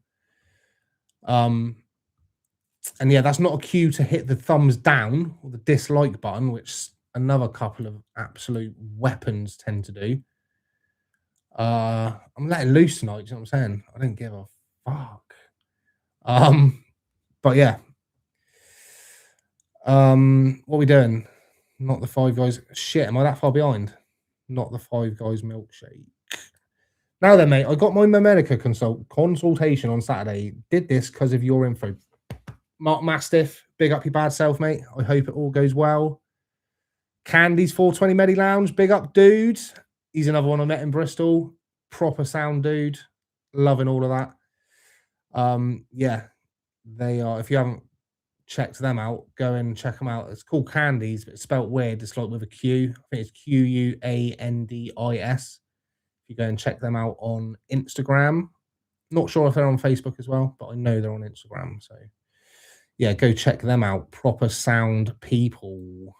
And yeah, that's not a cue to hit the thumbs down or the dislike button, which another couple of absolute weapons tend to do. I'm letting loose tonight. You know what I'm saying? I didn't give a fuck. But yeah. What are we doing? Not the Five Guys. Shit, am I that far behind? Not the Five Guys milkshake. Now then, mate, I got my Momedica consultation on Saturday. Did this because of your info. Mark Mastiff, big up your bad self, mate. I hope it all goes well. Candy's 420 Medi Lounge, big up, dude. He's another one I met in Bristol. Proper sound dude. Loving all of that. Yeah, they are. If you haven't checked them out, go and check them out. It's called Candies, but it's spelt weird. It's like with a Q. I think it's Quandis. If you go and check them out on Instagram. Not sure if they're on Facebook as well, but I know they're on Instagram. So yeah, go check them out. Proper sound people.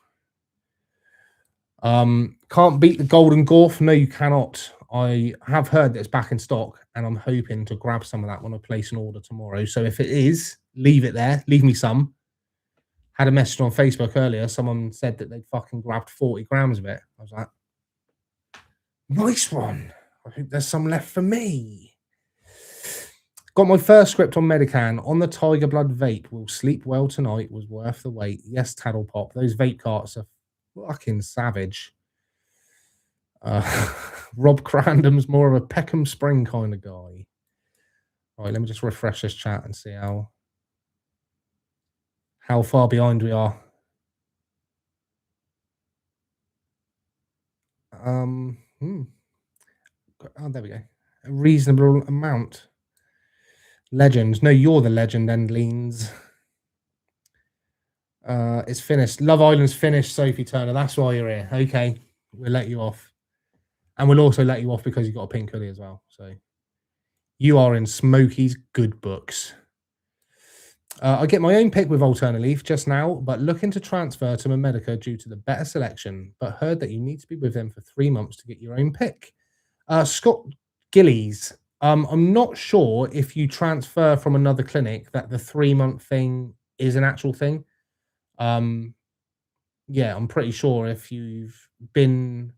Can't beat the Golden Gorf. No, you cannot. I have heard that it's back in stock, and I'm hoping to grab some of that when I place an order tomorrow. So if it is, leave it there. Leave me some. Had a message on Facebook earlier. Someone said that they'd fucking grabbed 40 grams of it. I was like, nice one. I think there's some left for me. Got my first script on Medican. On the Tiger Blood vape. Will sleep well tonight. Was worth the wait. Yes, Taddle Pop. Those vape carts are fucking savage. Rob Crandam's more of a Peckham Spring kind of guy. All right, let me just refresh this chat and see how far behind we are. Oh, there we go. A reasonable amount. Legend. No, you're the legend, Endleans. It's finished. Love Island's finished, Sophie Turner. That's why you're here. Okay, we'll let you off. And we'll also let you off because you've got a pink hoodie as well. So you are in Smokie's good books. I get my own pick with Alterna Leaf just now, but looking to transfer to Medica due to the better selection, but heard that you need to be with them for 3 months to get your own pick. Scott Gillies. I'm not sure if you transfer from another clinic that the 3-month thing is an actual thing. Yeah, I'm pretty sure if you've been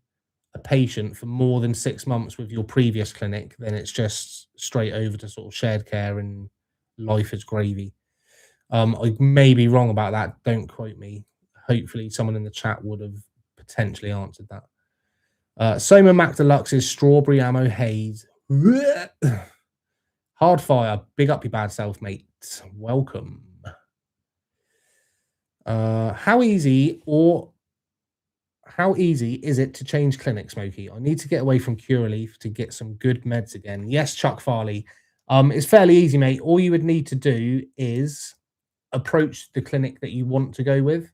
a patient for more than 6 months with your previous clinic, then it's just straight over to sort of shared care and life is gravy. I may be wrong about that. Don't quote me. Hopefully someone in the chat would have potentially answered that. Soma Mac Deluxe's Strawberry Ammo Haze. Hardfire, big up your bad self, mate. Welcome. How easy is it to change clinic, Smokey? I need to get away from Curaleaf to get some good meds again. Yes, Chuck Farley. It's fairly easy, mate. All you would need to do is approach the clinic that you want to go with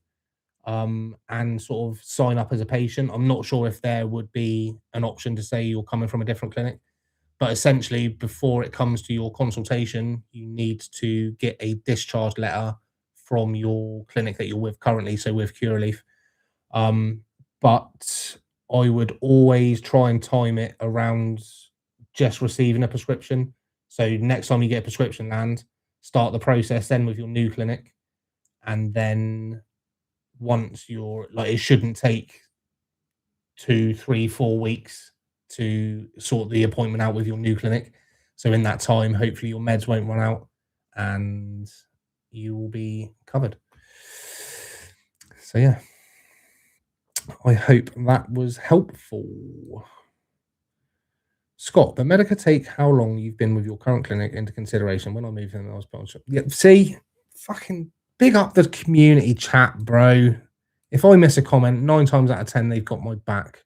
and sort of sign up as a patient. I'm not sure if there would be an option to say you're coming from a different clinic, but essentially before it comes to your consultation, you need to get a discharge letter from your clinic that you're with currently, so with Curaleaf. But I would always try and time it around just receiving a prescription. So next time you get a prescription land, start the process then with your new clinic. And then once you're like, it shouldn't take 2, 3, 4 weeks to sort the appointment out with your new clinic. So in that time, hopefully your meds won't run out and you will be covered. So yeah, I hope that was helpful. Scott, but Medica take how long you've been with your current clinic into consideration. When I moved in, I was put on. Yeah, see, fucking big up the community chat, bro. If I miss a comment, 9 times out of 10, they've got my back.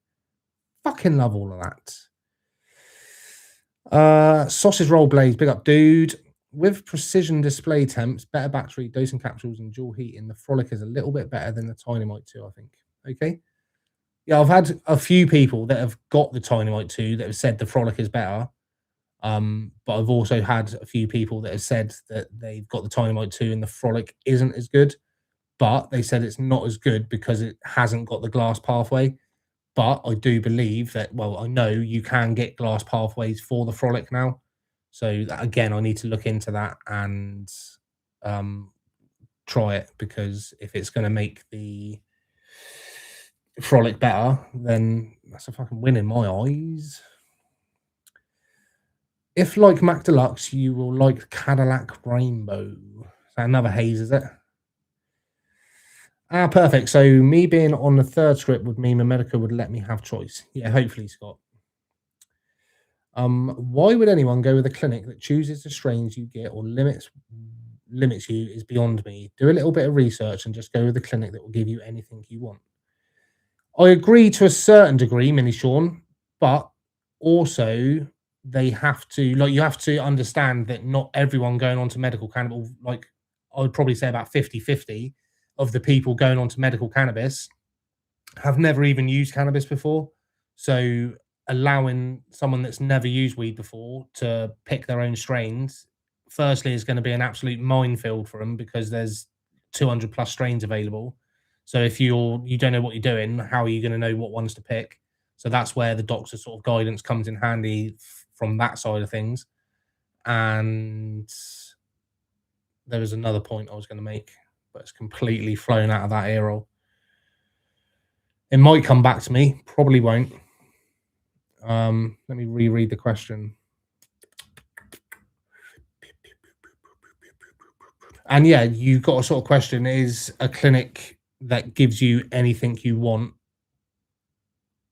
Fucking love all of that. Sausage Roll Blaze, big up, dude. With precision display temps, better battery, dosing capsules, and dual heating, the Frolic is a little bit better than the Dynamite 2, I think. Okay. Yeah, I've had a few people that have got the Dynamite 2 that have said the Frolic is better. But I've also had a few people that have said that they've got the Dynamite 2 and the Frolic isn't as good. But they said it's not as good because it hasn't got the glass pathway. But I do believe that, well, I know you can get glass pathways for the Frolic now. So again, I need to look into that and try it, because if it's going to make the Frolic better, then that's a fucking win in my eyes. If like Mac Deluxe, you will like Cadillac Rainbow. Is that another haze, is it? Ah, perfect. So me being on the third script would mean Medica would let me have choice. Yeah, hopefully, Scott. Why would anyone go with a clinic that chooses the strains you get or limits you is beyond me. Do a little bit of research and just go with the clinic that will give you anything you want. I agree to a certain degree, Mini Sean, but also they have to, like, you have to understand that not everyone going on to medical cannibal, like, I would probably say about 50-50 of the people going on to medical cannabis have never even used cannabis before. So allowing someone that's never used weed before to pick their own strains, firstly, is going to be an absolute minefield for them because there's 200 plus strains available. So if you don't know what you're doing, how are you going to know what ones to pick? So that's where the doctor's sort of guidance comes in handy from that side of things. And there was another point I was going to make, but it's completely flown out of that ear roll. It might come back to me, probably won't. Let me reread the question. And yeah, you've got a sort of question: is a clinic that gives you anything you want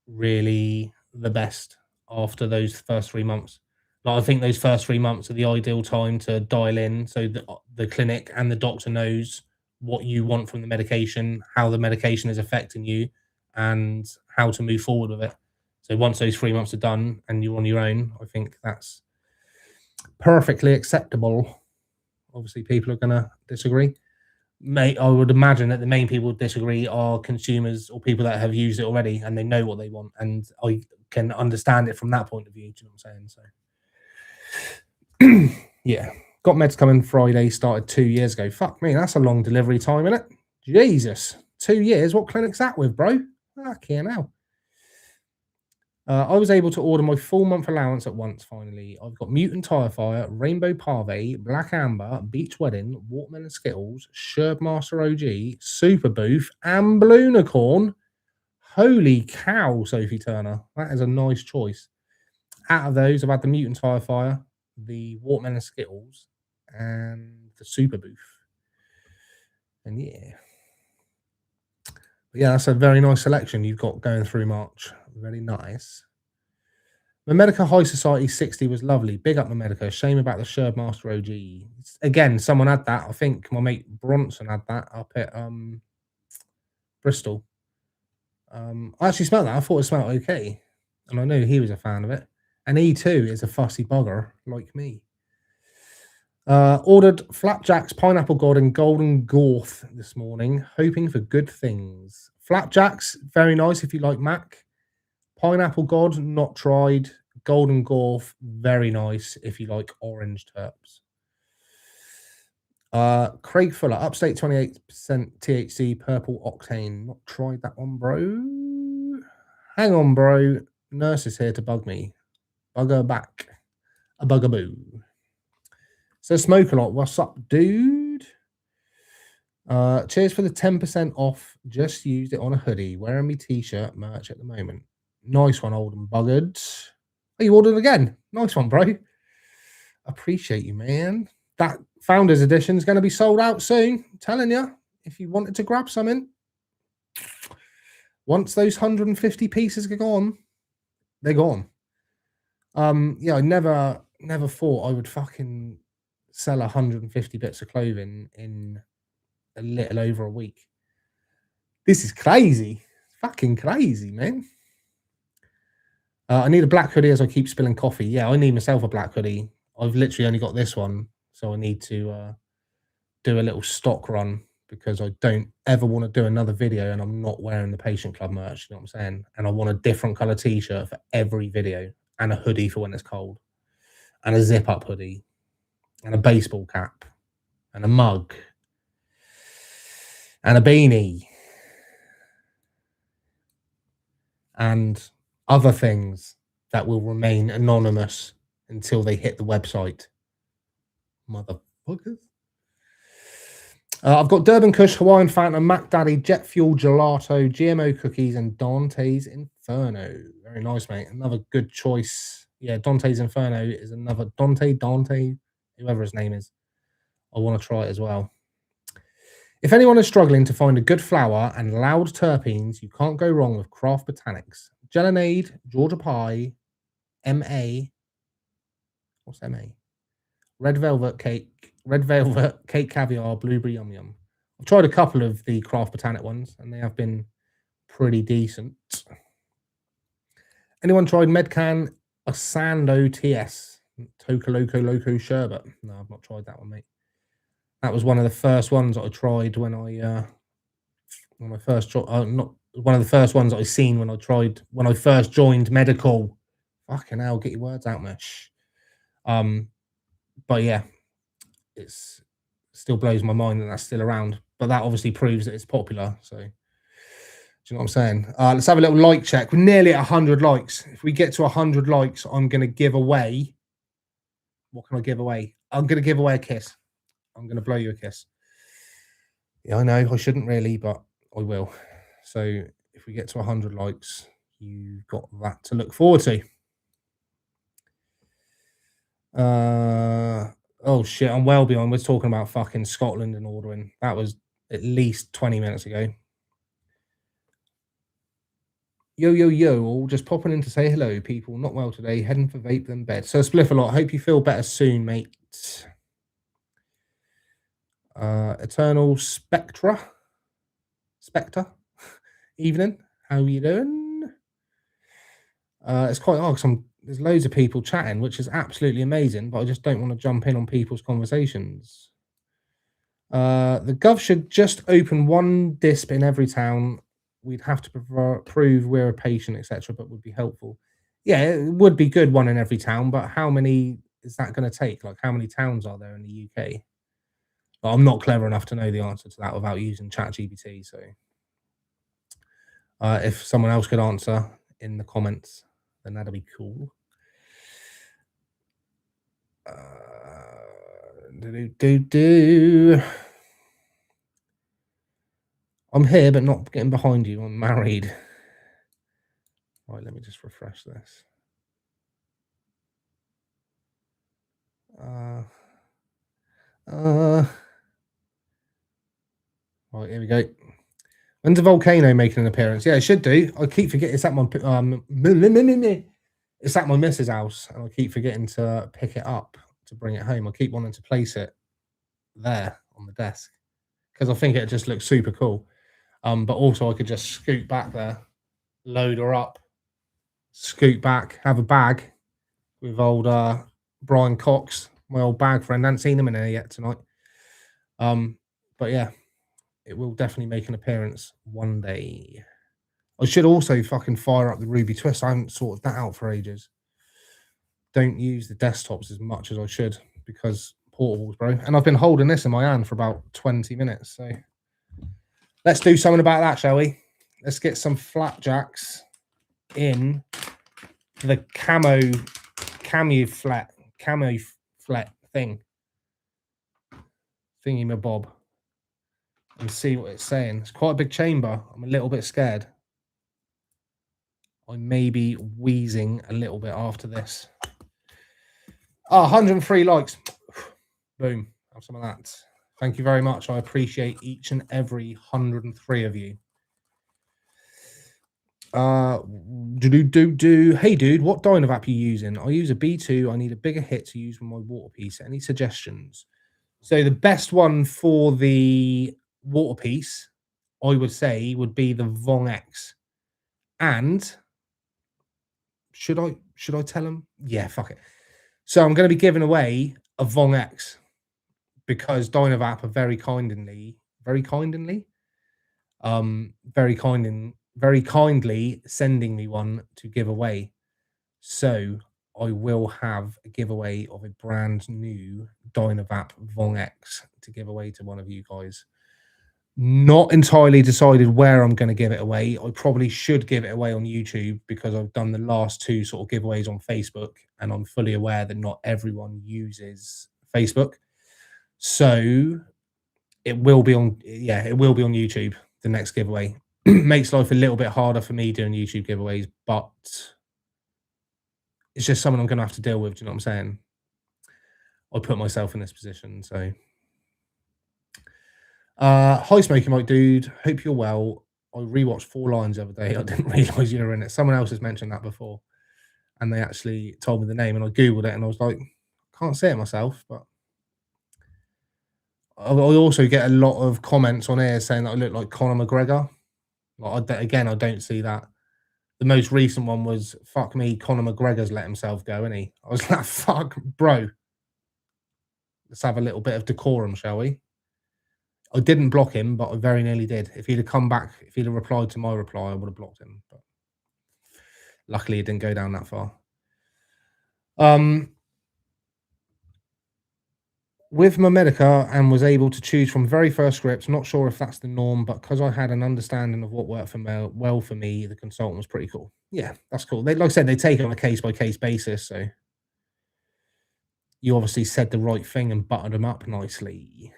really the best after those first 3 months? Like, I think those first 3 months are the ideal time to dial in, so the clinic and the doctor knows what you want from the medication, how the medication is affecting you, and how to move forward with it. So once those 3 months are done and you're on your own, I think that's perfectly acceptable. Obviously, people are going to disagree. I would imagine that the main people who disagree are consumers or people that have used it already and they know what they want. And I can understand it from that point of view. Do you know what I'm saying? So, yeah. Got meds coming Friday, started 2 years ago. Fuck me, that's a long delivery time, isn't it? Jesus. 2 years? What clinic's that with, bro? Fucking hell. I was able to order my full month allowance at once, finally. I've got Mutant Tire Fire, Rainbow Parve, Black Amber, Beach Wedding, Watermelon Skittles, Sherb Master OG, Super Booth, and Bloonicorn. Holy cow, Sophie Turner. That is a nice choice. Out of those, I've had the Mutant Tire Fire, the Watermelon Skittles, and the Super Booth. And yeah. But yeah, that's a very nice selection you've got going through March. Very nice. Memedica High Society 60 was lovely. Big up Memedica. Shame about the Sherb Master OG. Again, someone had that. I think my mate Bronson had that up at Bristol. I actually smelled that. I thought it smelled okay. And I knew he was a fan of it. And he too is a fussy bugger like me. Ordered Flapjacks, Pineapple God, and Golden Gorth this morning, hoping for good things. Flapjacks, very nice if you like Mac. Pineapple God, not tried. Golden Gorth, very nice if you like orange terps. Craig Fuller, Upstate 28% THC, purple octane. Not tried that one, bro. Hang on, bro. Nurse is here to bug me. Bugger back. A bugaboo. So Smoke a Lot, what's up, dude? Cheers for the 10% off. Just used it on a hoodie. Wearing me t-shirt merch at the moment. Nice one, old and buggered. Oh, you ordered again. Nice one, bro. Appreciate you, man. That Founders Edition is going to be sold out soon. I'm telling you, if you wanted to grab something, once those 150 pieces are gone, they're gone. Yeah, I never thought I would fucking sell 150 bits of clothing in a little over a week. This is crazy. Fucking crazy, man. I need a black hoodie as I keep spilling coffee. Yeah, I need myself a black hoodie. I've literally only got this one, so I need to do a little stock run because I don't ever want to do another video and I'm not wearing the Patient Club merch, you know what I'm saying? And I want a different color t-shirt for every video and a hoodie for when it's cold and a zip-up hoodie and a baseball cap and a mug and a beanie and other things that will remain anonymous until they hit the website. Motherfuckers. I've got Durban Kush, Hawaiian Fountain, Mac Daddy, Jet Fuel Gelato, GMO cookies, and Dante's Inferno. Very nice, mate. Another good choice. Yeah, Dante's Inferno is another Dante, whoever his name is. I want to try it as well. If anyone is struggling to find a good flower and loud terpenes, you can't go wrong with Craft Botanics. Gelinade, Georgia Pie, MA. What's MA? Red Velvet Cake Caviar, Blueberry Yum Yum. I've tried a couple of the Craft Botanic ones, and they have been pretty decent. Anyone tried Medcan Asando TS? Toka Loco Sherbet? No, I've not tried that one, mate. That was one of the first ones that I tried when I first not one of the first ones that I seen when I first joined medical. Fucking hell, get your words out, Mish. But yeah, it's still blows my mind that that's still around. But that obviously proves that it's popular. So, do you know what I'm saying? Let's have a little like check. We're nearly at 100 likes. If we get to 100 likes, I'm going to give away. What can I give away? I'm going to give away a kiss. I'm going to blow you a kiss. Yeah, I know I shouldn't really, but I will. So, if we get to 100 likes, you've got that to look forward to. Oh shit, I'm well behind. We're talking about fucking Scotland and ordering. That was at least 20 minutes ago. Yo, yo, yo, all just popping in to say hello, people. Not well today, heading for vape then bed. So spliff a lot. Hope you feel better soon, mate. Eternal Spectre. Evening. How you doing? It's quite hard because there's loads of people chatting, which is absolutely amazing, but I just don't want to jump in on people's conversations. The Gov should just open one disp in every town. We'd have to prove we're a patient, etc., but would be helpful. Yeah, it would be good, one in every town, but how many is that going to take? Like, how many towns are there in the UK? Well, I'm not clever enough to know the answer to that without using ChatGPT. So, if someone else could answer in the comments, then that'd be cool. I'm here, but not getting behind you. I'm married. Right, let me just refresh this. Right, here we go. When's the volcano making an appearance? Yeah, it should do. I keep forgetting it's at my it's at my missus' house, and I keep forgetting to pick it up to bring it home. I keep wanting to place it there on the desk because I think it just looks super cool. But also I could just scoot back there, load her up, scoot back, have a bag with old Brian Cox, my old bag friend. I haven't seen him in there yet tonight. But yeah, it will definitely make an appearance one day. I should also fucking fire up the Ruby Twist. I haven't sorted that out for ages. Don't use the desktops as much as I should because portables, bro. And I've been holding this in my hand for about 20 minutes. So let's do something about that, shall we? Let's get some flapjacks in the camo flat thing. Thingy-mabob. And see what it's saying. It's quite a big chamber. I'm a little bit scared. I may be wheezing a little bit after this. 103 likes. Boom. Have some of that. Thank you very much. I appreciate each and every 103 of you. Hey, dude, what Dynavac are you using? I use a B2. I need a bigger hit to use with my water piece. Any suggestions? So the best one for the water piece, I would say, would be the Vong X. And should I tell him? Yeah, fuck it. So I'm going to be giving away a Vong X because Dynavac are very kindly sending me one to give away. So I will have a giveaway of a brand new Dynavac Vong X to give away to one of you guys. Not entirely decided where I'm going to give it away. I probably should give it away on YouTube because I've done the last two sort of giveaways on Facebook, and I'm fully aware that not everyone uses Facebook. So it will be on YouTube, the next giveaway. Makes life a little bit harder for me doing YouTube giveaways, but it's just something I'm going to have to deal with. Do you know what I'm saying? I put myself in this position, so... Hi, Smokie Mike, dude. Hope you're well. I rewatched 4 Lions the other day. I didn't realise you were in it. Someone else has mentioned that before, and they actually told me the name, and I googled it, and I was like, can't say it myself. But I also get a lot of comments on here saying that I look like Conor McGregor. Like, I don't see that. The most recent one was, fuck me, Conor McGregor's let himself go, innit? I was like, fuck, bro. Let's have a little bit of decorum, shall we? I didn't block him, but I very nearly did. If he'd have come back, if he'd have replied to my reply, I would have blocked him. But luckily, it didn't go down that far. With my Medica and was able to choose from very first scripts. Not sure if that's the norm, but because I had an understanding of what worked for well for me, the consultant was pretty cool. Yeah, that's cool. They, like I said, they take it on a case by case basis. So you obviously said the right thing and buttered them up nicely.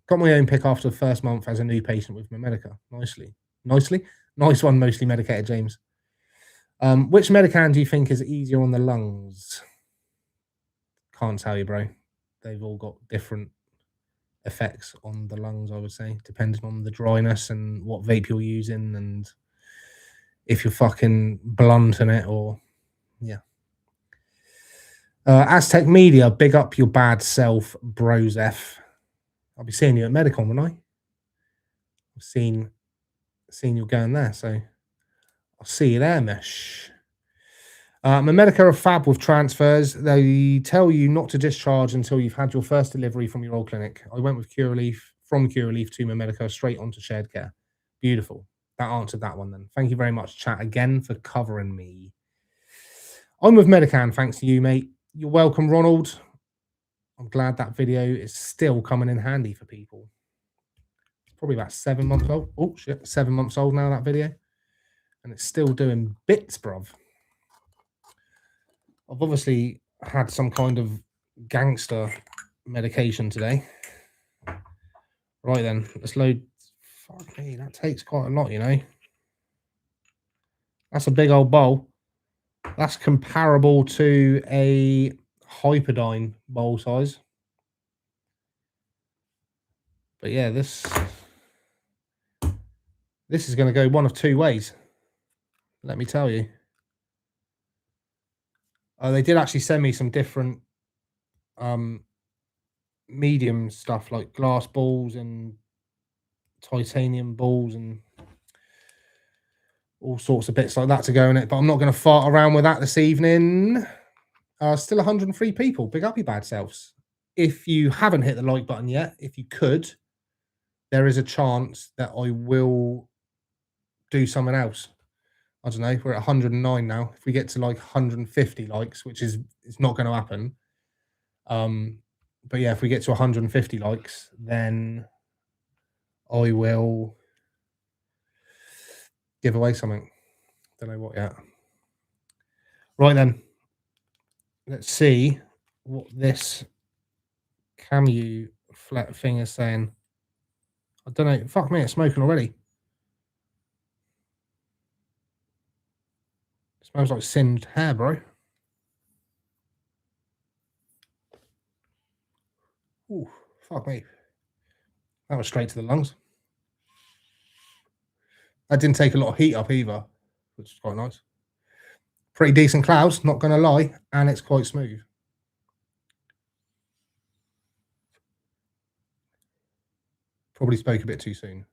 Got my own pick after the first month as a new patient with my Medica. Nicely, nice one. Mostly medicated, James. Which Medican do you think is easier on the lungs? Can't tell you, bro. They've all got different effects on the lungs, I would say, depending on the dryness and what vape you're using and if you're fucking blunting it or yeah. Aztec Media, big up your bad self, Bros F. I'll be seeing you at Medicon, won't I? I've seen you going there, so I'll see you there, Mesh. My Medica are fab with transfers. They tell you not to discharge until you've had your first delivery from your old clinic. I went with Curaleaf, from Curaleaf to my Medica, straight onto shared care. Beautiful. That answered that one then. Thank you very much, chat, again for covering me. I'm with Medican, thanks to you, mate. You're welcome, Ronald. I'm glad that video is still coming in handy for people. It's probably about 7 months old. Oh, shit. 7 months old now, that video. And it's still doing bits, bruv. I've obviously had some kind of gangster medication today. Right then, let's load. Fuck me, that takes quite a lot, you know. That's a big old bowl. That's comparable to a Hyperdyne bowl size. But yeah, this is going to go one of two ways. Let me tell you. They did actually send me some different medium stuff like glass balls and titanium balls and all sorts of bits like that to go in it. But I'm not going to fart around with that this evening. Still 103 people. Big up your bad selves. If you haven't hit the like button yet, if you could, there is a chance that I will do something else. I don't know. We're at 109 now. If we get to like 150 likes, which is it's not going to happen. But yeah, if we get to 150 likes, then I will give away something. Don't know what yet. Right then. Let's see what this Camu flat thing is saying. I don't know. Fuck me, it's smoking already. It smells like singed hair, bro. Ooh, fuck me. That was straight to the lungs. That didn't take a lot of heat up either, which is quite nice. Pretty decent clouds, not going to lie, and it's quite smooth. Probably spoke a bit too soon.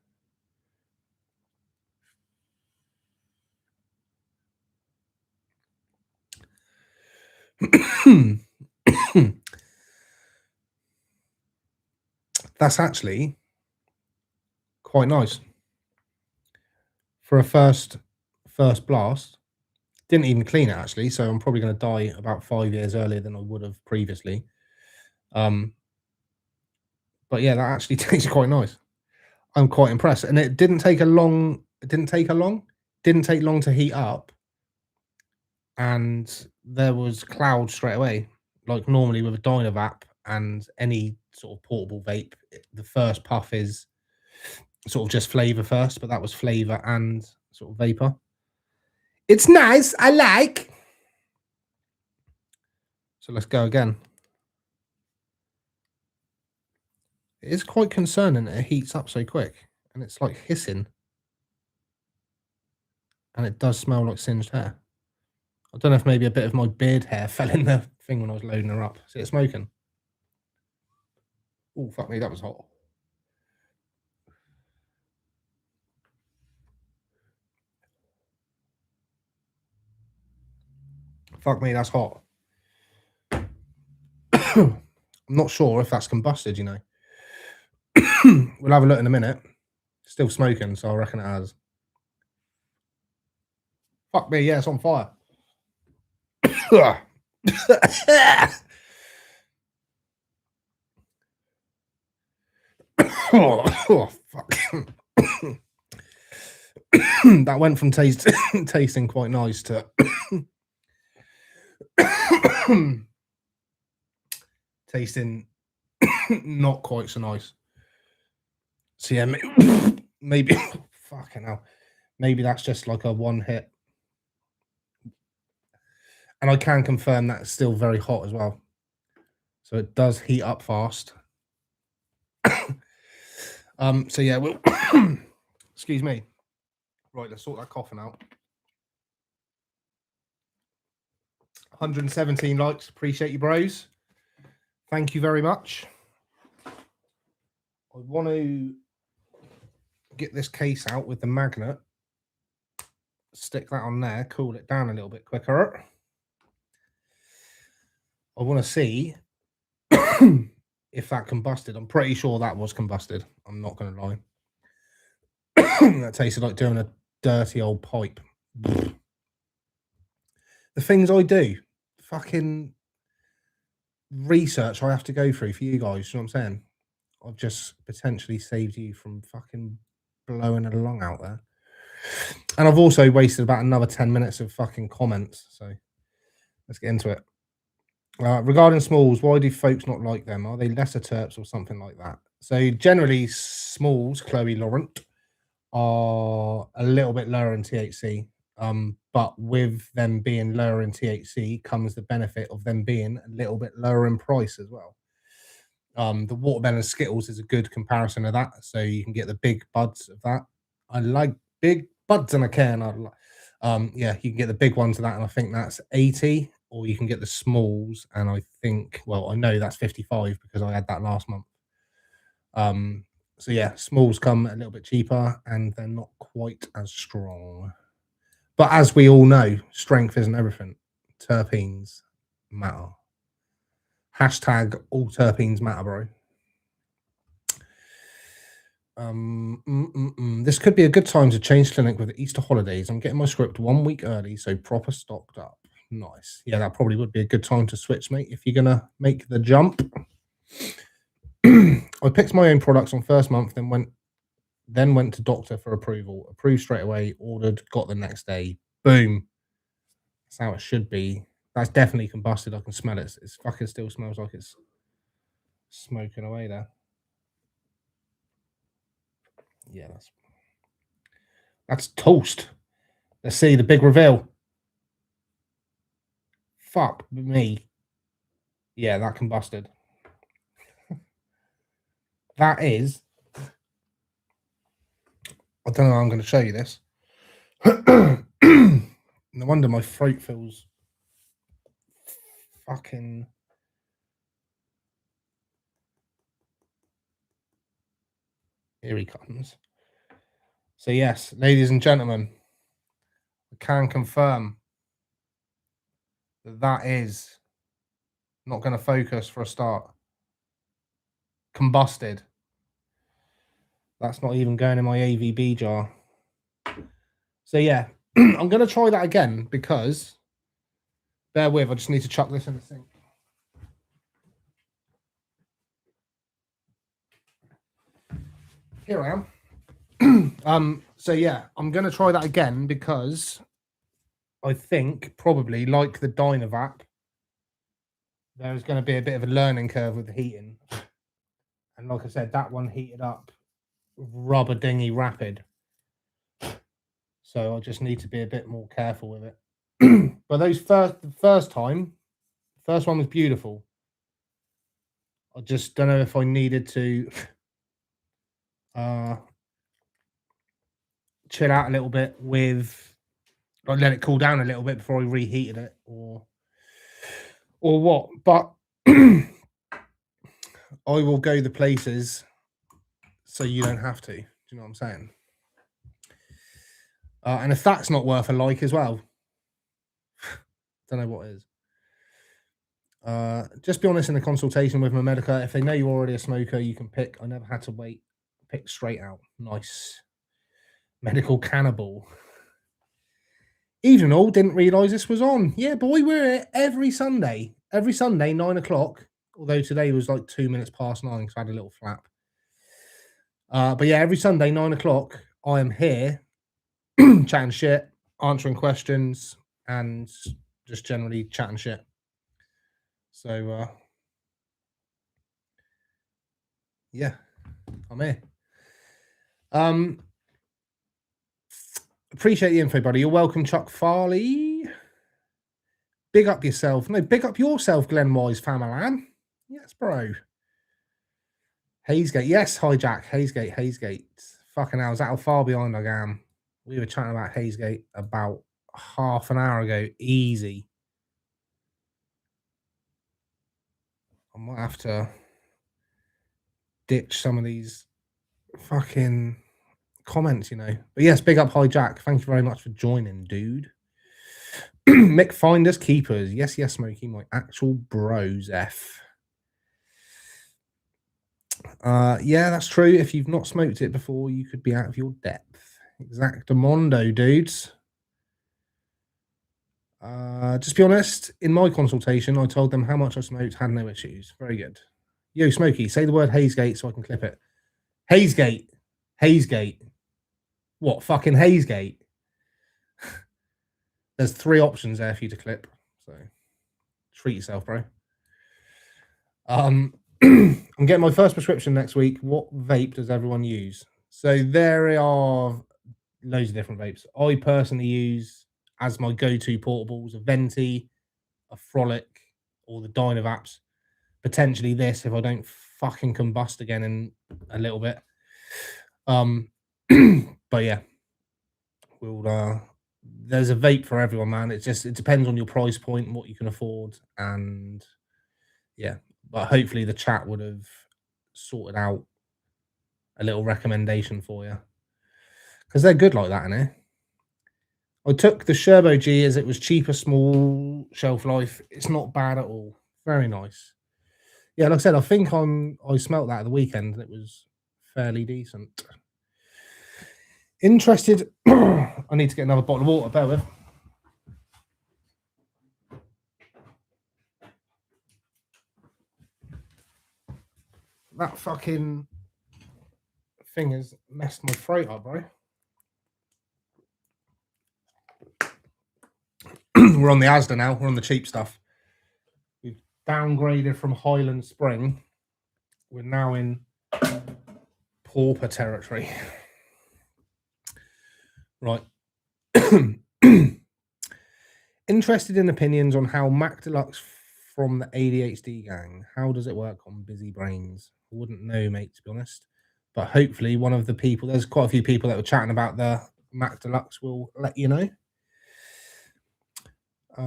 That's actually quite nice for a first blast. Didn't even clean it actually, so I'm probably going to die about 5 years earlier than I would have previously. But yeah, that actually tastes quite nice. I'm quite impressed, and it didn't take long. Didn't take long to heat up, and there was clouds straight away. Like normally with a Dynavap and any sort of portable vape, the first puff is sort of just flavor first, but that was flavor and sort of vapor. It's nice. I like. So let's go again. It is quite concerning that it heats up so quick, and it's like hissing, and it does smell like singed hair. I don't know if maybe a bit of my beard hair fell in the thing when I was loading her up. See it smoking? Oh, fuck me, that was hot. Fuck me, that's hot. I'm not sure if that's combusted, you know. We'll have a look in a minute. Still smoking, so I reckon it has. Fuck me, yeah, it's on fire. Oh, fuck. That went from tasting quite nice to tasting not quite so nice. So yeah, maybe fucking hell. Maybe that's just like a one hit. And I can confirm that's still very hot as well. So it does heat up fast. So yeah, we'll excuse me. Right, let's sort that coughing out. 117 likes. Appreciate you, bros. Thank you very much. I want to get this case out with the magnet. Stick that on there, cool it down a little bit quicker. I want to see if that combusted. I'm pretty sure that was combusted. I'm not going to lie. That tasted like doing a dirty old pipe. The things I do, fucking research I have to go through for you guys. You know what I'm saying? I've just potentially saved you from fucking blowing it along out there. And I've also wasted about another 10 minutes of fucking comments. So let's get into it. Regarding smalls, why do folks not like them? Are they lesser terps or something like that? So generally, smalls, Chloe Laurent, are a little bit lower in THC. But with them being lower in THC comes the benefit of them being a little bit lower in price as well. The watermelon Skittles is a good comparison of that. So you can get the big buds of that. I like big buds in a can. Yeah, you can get the big ones of that, and I think that's 80, or you can get the smalls, and I think, well, I know that's 55 because I had that last month. So yeah, smalls come a little bit cheaper and they're not quite as strong. But as we all know, strength isn't everything. Terpenes matter. Hashtag all terpenes matter, bro. This could be a good time to change clinic with the Easter holidays. I'm getting my script 1 week early, so proper stocked up. Nice. Yeah, that probably would be a good time to switch, mate, if you're gonna make the jump. I picked my own products on first month, then went to doctor for approval. Approved straight away, ordered, got the next day. Boom. That's how it should be. That's definitely combusted. I can smell it. It fucking still smells like it's smoking away there. Yeah, that's toast. Let's see the big reveal. Fuck me. Yeah, that combusted. That is. I don't know how I'm going to show you this. No wonder my throat feels fucking. Here he comes. So yes, ladies and gentlemen, I can confirm that is not going to focus for a start. Combusted. That's not even going in my AVB jar. So yeah, I'm going to try that again because, bear with, I just need to chuck this in the sink. Here I am. So yeah, I'm going to try that again because I think probably like the Dynavac, there's going to be a bit of a learning curve with the heating. And like I said, that one heated up rubber dingy rapid. So I just need to be a bit more careful with it. But the first one was beautiful. I just don't know if I needed to chill out a little bit with, like, let it cool down a little bit before I reheated it, or what. But I will go the places so you don't have to. Do you know what I'm saying? And if that's not worth a like as well, don't know what is. Just be honest in the consultation with my medica. If they know you're already a smoker, you can pick. I never had to wait picked straight out. Nice. Medical cannibal. Evening all, didn't realise this was on. Yeah, boy, we're here every Sunday. Every Sunday, 9 o'clock. Although today was like 2 minutes past 9 because I had a little flap. But yeah, every Sunday, 9 o'clock, I am here chatting shit, answering questions, and just generally chatting shit. So, yeah, I'm here. Appreciate the info, buddy. You're welcome, Chuck Farley. Big up yourself. No, big up yourself, Glenn Wise, Famalan. Yes, bro. Hazegate. Yes, hijack. Hazegate. Fucking hell, is that how far behind I am? We were chatting about Hazegate about half an hour ago. Easy. I might have to ditch some of these fucking comments, you know. But yes, big up hijack. Thank you very much for joining, dude. Mick Finders Keepers. Yes, Smokie, my actual bros, F. Yeah, that's true. If you've not smoked it before, you could be out of your depth. Exactamundo, dudes. Just be honest, in my consultation, I told them how much I smoked, had no issues. Very good. Yo, Smokie, say the word Hazegate so I can clip it. Hazegate. What, fucking Hazegate? There's 3 options there for you to clip, so treat yourself, bro. I'm getting my first prescription next week. What vape does everyone use? So there are loads of different vapes. I personally use, as my go-to portables, a Venti, a Frolic, or the Dynavaps. Potentially this if I don't fucking combust again in a little bit. But yeah, we'll there's a vape for everyone, man. It depends on your price point and what you can afford, and yeah. But hopefully the chat would have sorted out a little recommendation for you, because they're good like that, innit? I took the Sherbo G as it was cheaper, small shelf life. It's not bad at all. Very nice. Yeah, like I said, I think I smelt that at the weekend and it was fairly decent. Interested? I need to get another bottle of water, bear with. That fucking thing has messed my throat up, bro. We're on the Asda now. We're on the cheap stuff. We've downgraded from Highland Spring. We're now in pauper territory. Right. Interested in opinions on how Mac Deluxe from the ADHD gang. How does it work on busy brains? I wouldn't know, mate, to be honest. But hopefully one of the people, there's quite a few people that were chatting about the Mac Deluxe, will let you know. Hi,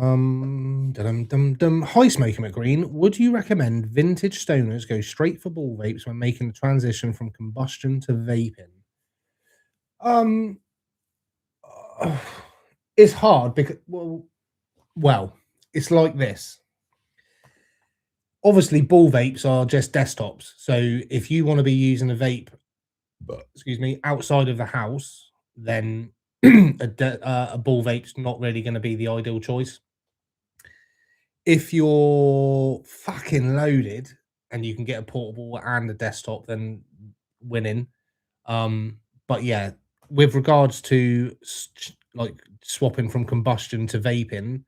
Smokie McGreen. Would you recommend vintage stoners go straight for ball vapes when making the transition from combustion to vaping? It's hard because, well, it's like this. Obviously, ball vapes are just desktops. So if you want to be using a vape, outside of the house, then a ball vape's not really going to be the ideal choice. If you're fucking loaded and you can get a portable and a desktop, then winning. But yeah, with regards to like swapping from combustion to vaping,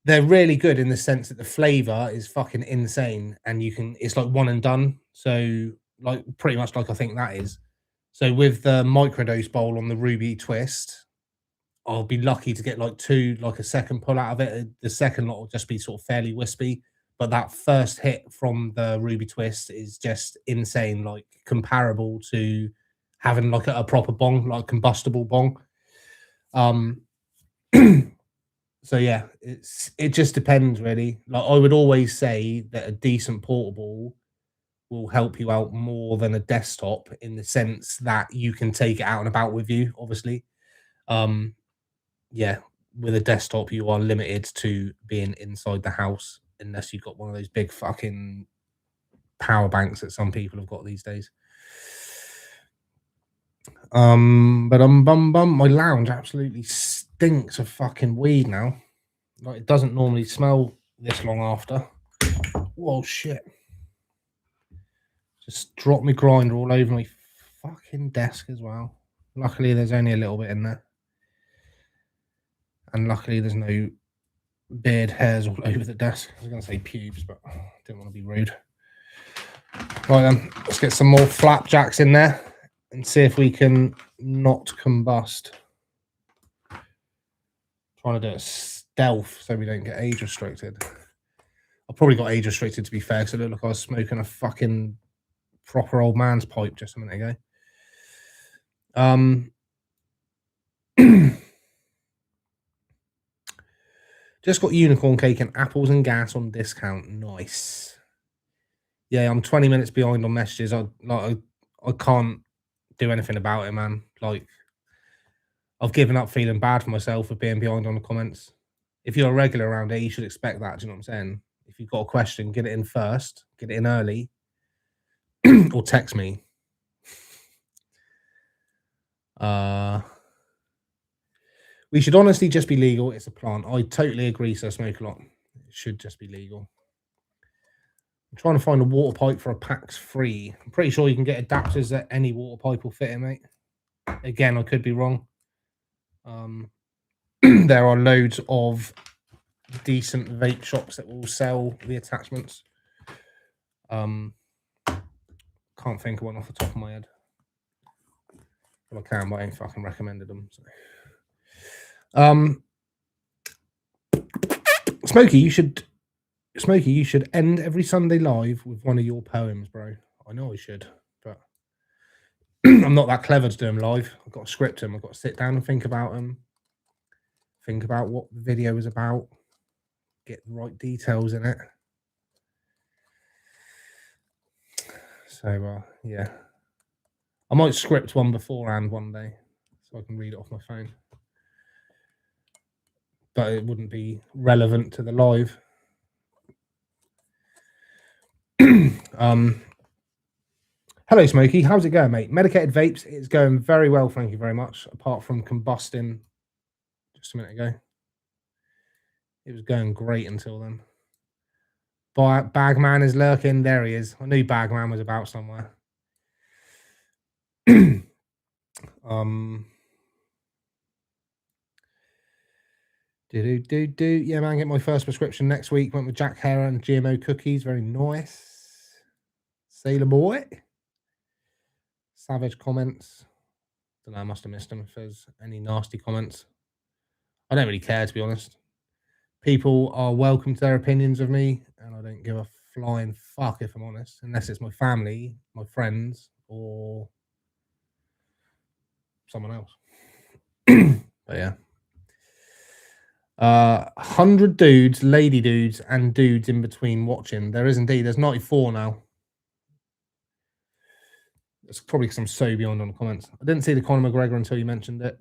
they're really good in the sense that the flavor is fucking insane, and it's like one and done. So like pretty much like I think that is. So with the microdose bowl on the Ruby Twist, I'll be lucky to get like a second pull out of it. The second lot will just be sort of fairly wispy, but that first hit from the Ruby Twist is just insane, like comparable to having like a proper bong, like combustible bong. So yeah, it just depends really. Like I would always say that a decent portable will help you out more than a desktop in the sense that you can take it out and about with you, obviously. Yeah, with a desktop, you are limited to being inside the house unless you've got one of those big fucking power banks that some people have got these days. My lounge absolutely stinks of fucking weed now. Like, it doesn't normally smell this long after. Whoa, shit. Just dropped my grinder all over my fucking desk as well. Luckily, there's only a little bit in there. And luckily, there's no beard hairs all over the desk. I was going to say pubes, but I didn't want to be rude. Right then, let's get some more flapjacks in there and see if we can not combust. Trying to do it stealth so we don't get age restricted. I probably got age restricted, to be fair, because it looked like I was smoking a fucking proper old man's pipe just a minute ago. Just got unicorn cake and apples and gas on discount. Nice. Yeah, I'm 20 minutes behind on messages. I can't do anything about it, man. Like, I've given up feeling bad for myself for being behind on the comments. If you're a regular around here, you should expect that. Do you know what I'm saying? If you've got a question, get it in first, get it in early, or text me. We should honestly just be legal. It's a plant. I totally agree, so Smoke a lot. It should just be legal. I'm trying to find a water pipe for a PAX 3. I'm pretty sure you can get adapters that any water pipe will fit in, mate. Again, I could be wrong. There are loads of decent vape shops that will sell the attachments. Can't think of one off the top of my head. Well, I can, but I ain't fucking recommended them. So. Smokie, you should end every Sunday live with one of your poems, bro. I know I should, but I'm not that clever to do them live. I've got to script them. I've got to sit down and think about them. Think about what the video is about. Get the right details in it. So, yeah. I might script one beforehand one day so I can read it off my phone. But it wouldn't be relevant to the live. Hello, Smokie. How's it going, mate? Medicated vapes. It's going very well, thank you very much. Apart from combusting just a minute ago. It was going great until then. Bagman is lurking. There he is. I knew Bagman was about somewhere. Yeah, man, get my first prescription next week. Went with Jack Herer and GMO cookies. Very nice. Sailor boy. Savage comments. Don't know, I must have missed them if there's any nasty comments. I don't really care, to be honest. People are welcome to their opinions of me, and I don't give a flying fuck, if I'm honest, unless it's my family, my friends, or someone else. But yeah. 100 dudes, lady dudes, and dudes in between watching. There is indeed. There's 94 now. It's probably because I'm so beyond on the comments. I didn't see the Conor McGregor until you mentioned it.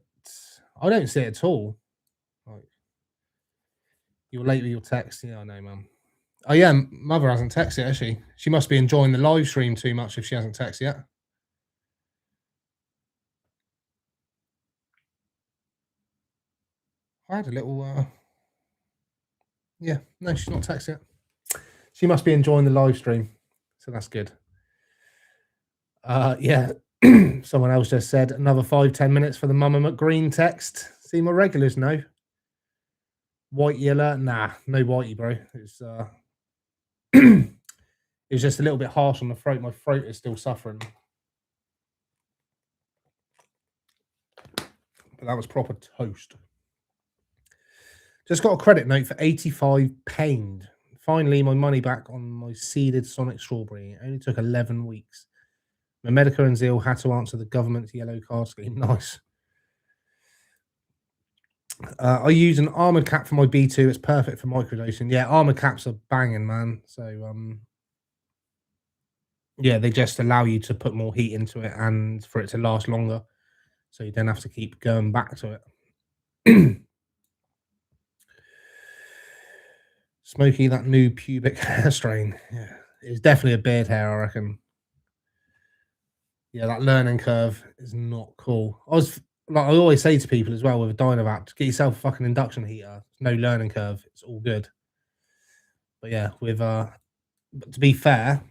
I don't see it at all. Like, you're late with your text. Yeah, I know, man. Oh, yeah, Mother hasn't texted yet, has she? She must be enjoying the live stream too much if she hasn't texted yet. I had a little... Yeah, no, she's not texted yet. She must be enjoying the live stream, so that's good. Yeah, someone else just said another 5-10 minutes for the Mama McGreen text. See, my regulars know. Whitey alert? Nah, no whitey, bro. It's it was just a little bit harsh on the throat. My throat is still suffering. But that was proper toast. Just got a credit note for 85 pained. Finally, my money back on my seeded Sonic Strawberry. It only took 11 weeks. My Medica and Zeal had to answer the government's yellow card scheme. Nice. I use an armored cap for my B2. It's perfect for microdosing. Yeah, armored caps are banging, man. So, yeah, they just allow you to put more heat into it and for it to last longer. So you don't have to keep going back to it. Smokie, that new pubic hair strain. Yeah, it's definitely a beard hair, I reckon. Yeah, that learning curve is not cool. I always say to people as well with a Dynavac, get yourself a fucking induction heater. No learning curve. It's all good. But yeah, but to be fair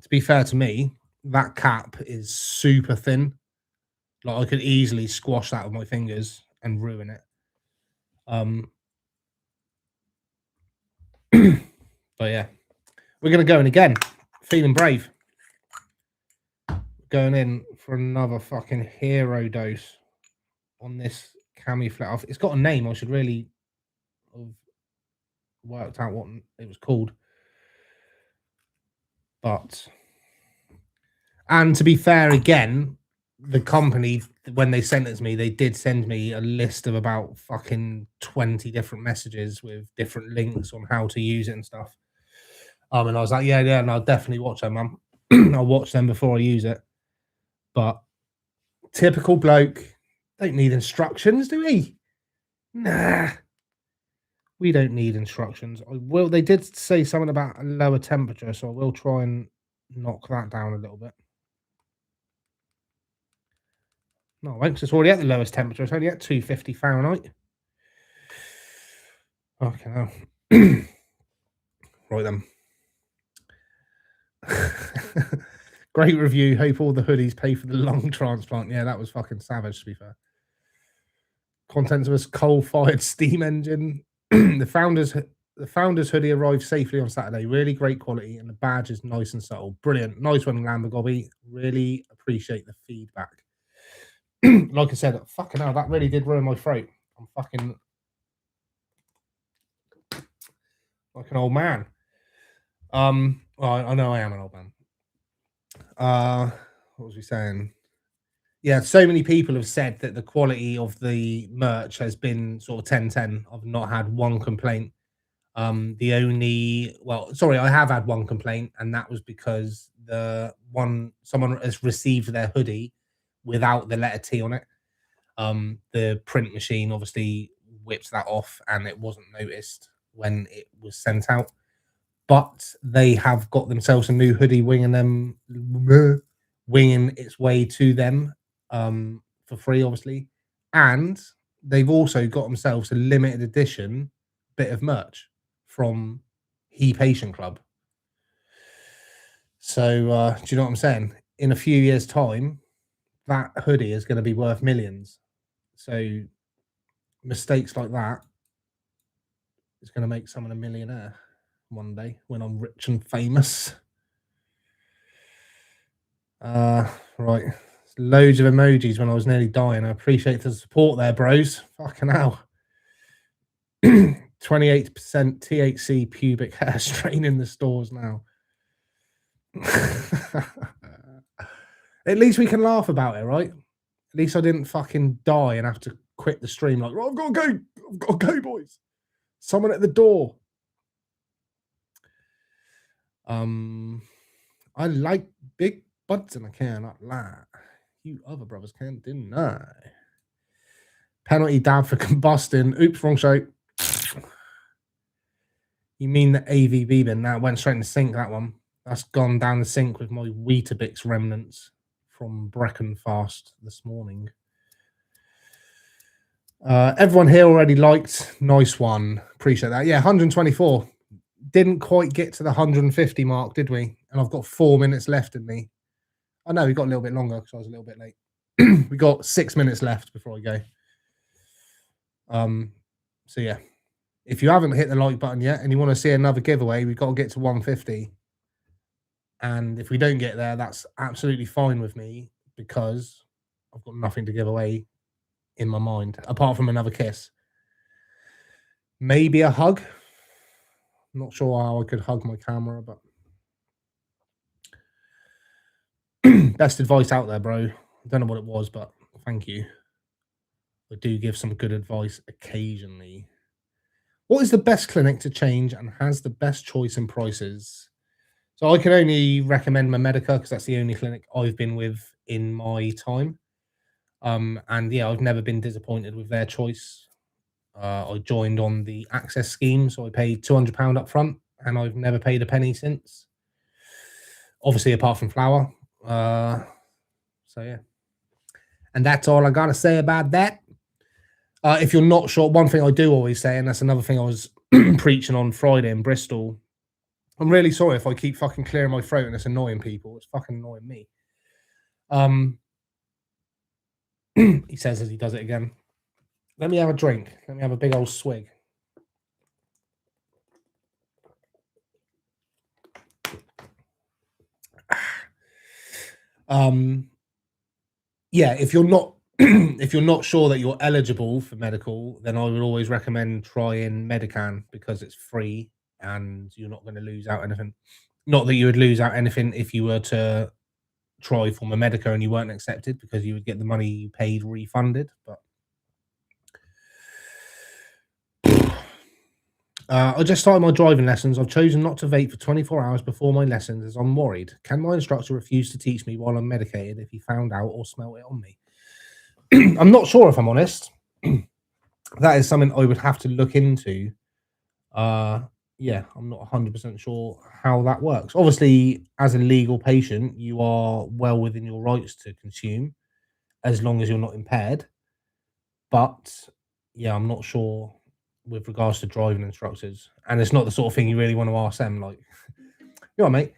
to me, that cap is super thin. Like I could easily squash that with my fingers and ruin it. But yeah, we're gonna go in again. Feeling brave. Going in for another fucking hero dose on this camouflage. It's got a name. I should really have worked out what it was called. But and to be fair, again, the company when they sent it to me, they did send me a list of about fucking 20 different messages with different links on how to use it and stuff. And I was like, yeah, and I'll definitely watch them, man. I'll watch them before I use it. But typical bloke, don't need instructions, do we? Nah, we don't need instructions. They did say something about a lower temperature, so I will try and knock that down a little bit. No, I won't, 'cause it's already at the lowest temperature. It's only at 250 Fahrenheit. Okay, now. Right then. Great review. Hope all the hoodies pay for the lung transplant. Yeah, that was fucking savage, to be fair. Contents of a coal-fired steam engine. The founder's hoodie arrived safely on Saturday. Really great quality, and the badge is nice and subtle. Brilliant. Nice one, Lamborghini. Really appreciate the feedback. Like I said, fucking hell, that really did ruin my throat. I'm fucking like an old man. Well, I know I am an old man. What was we saying? Yeah, so many people have said that the quality of the merch has been sort of 10/10. I've not had one complaint. I have had one complaint, and that was because someone has received their hoodie without the letter T on it. The print machine obviously whips that off, and it wasn't noticed when it was sent out. But they have got themselves a new hoodie winging its way to them for free, obviously. And they've also got themselves a limited edition bit of merch from He Patient Club. So, do you know what I'm saying? In a few years' time, that hoodie is going to be worth millions. So, mistakes like that is going to make someone a millionaire one day when I'm rich and famous. Right. Loads of emojis when I was nearly dying. I appreciate the support there, bros. Fucking hell. 28% THC pubic hair strain in the stores now. At least we can laugh about it, right? At least I didn't fucking die and have to quit the stream like, oh, I've got to go. I've got to go, boys. Someone at the door. I like big butts and I cannot lie. You other brothers can't deny. Penalty dab for combusting. Oops, wrong show. You mean the AVB bin? That went straight in the sink, that one. That's gone down the sink with my Weetabix remnants from Breckenfast this morning. Everyone here already liked. Nice one. Appreciate that. Yeah, 124. Didn't quite get to the 150 mark, did we? And I've got 4 minutes left in me. I know we got a little bit longer because I was a little bit late. We got 6 minutes left before I go. So yeah, if you haven't hit the like button yet and you want to see another giveaway, we've got to get to 150. And if we don't get there, that's absolutely fine with me because I've got nothing to give away in my mind apart from another kiss. Maybe a hug. I'm not sure how I could hug my camera, but best advice out there, bro. I don't know what it was, but thank you. I do give some good advice occasionally. What is the best clinic to change and has the best choice in prices? So I can only recommend Medica because that's the only clinic I've been with in my time. And yeah, I've never been disappointed with their choice. I joined on the access scheme, so I paid £200 up front, and I've never paid a penny since. Obviously, apart from flour. So yeah, and that's all I gotta say about that. If you're not sure, one thing I do always say, and that's another thing I was preaching on Friday in Bristol. I'm really sorry if I keep fucking clearing my throat and it's annoying people. It's fucking annoying me. He says as he does it again. Let me have a drink. Let me have a big old swig. Yeah, if you're not if you're not sure that you're eligible for medical, then I would always recommend trying Medican because it's free and you're not going to lose out anything. Not that you would lose out anything if you were to try Former Medica and you weren't accepted because you would get the money you paid refunded. But I just started my driving lessons. I've chosen not to vape for 24 hours before my lessons as I'm worried. Can my instructor refuse to teach me while I'm medicated if he found out or smelt it on me? I'm not sure, if I'm honest. That is something I would have to look into. Yeah, I'm not 100% sure how that works. Obviously, as a legal patient, you are well within your rights to consume as long as you're not impaired. But yeah, I'm not sure with regards to driving instructors. And it's not the sort of thing you really want to ask them. Like, you know, mate,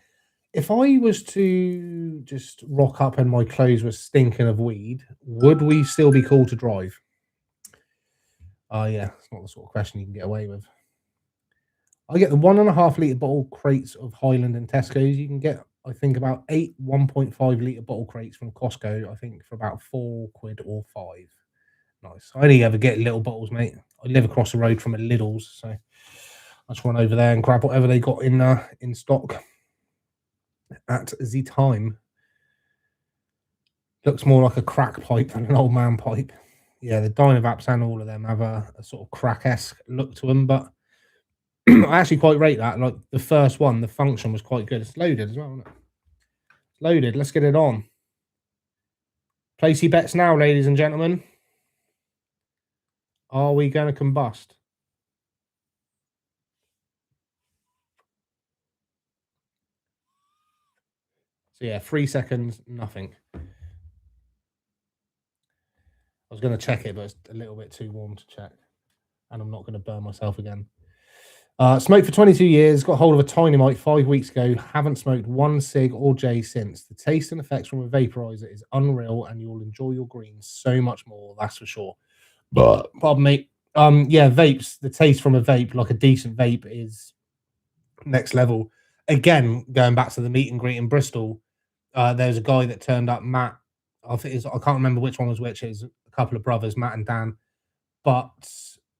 if I was to just rock up and my clothes were stinking of weed, would we still be cool to drive? Yeah, it's not the sort of question you can get away with. I get the 1.5 litre bottle crates of Highland and Tesco's. You can get, I think, about 8 1.5 litre bottle crates from Costco, I think, for about £4 or 5. Nice. I only ever get little bottles, mate. I live across the road from a Lidl's, so I just run over there and grab whatever they got in stock at the time. Looks more like a crack pipe than an old man pipe. Yeah, the Dynavaps and all of them have a sort of crack-esque look to them, but I actually quite rate that. Like the first one, the function was quite good. It's loaded as well, isn't it? It's loaded. Let's get it on. Place your bets now, ladies and gentlemen. Are we going to combust? So yeah, 3 seconds, nothing. I was going to check it, but it's a little bit too warm to check. And I'm not going to burn myself again. Smoked for 22 years, got hold of a tiny mite 5 weeks ago, haven't smoked one cig or J since. The taste and effects from a vaporizer is unreal, and you'll enjoy your greens so much more, that's for sure. But pardon me. Yeah, vapes, the taste from a vape, like a decent vape, is next level. Again, going back to the meet and greet in Bristol, there's a guy that turned up, Matt. I can't remember which one was which. It was a couple of brothers, Matt and Dan, but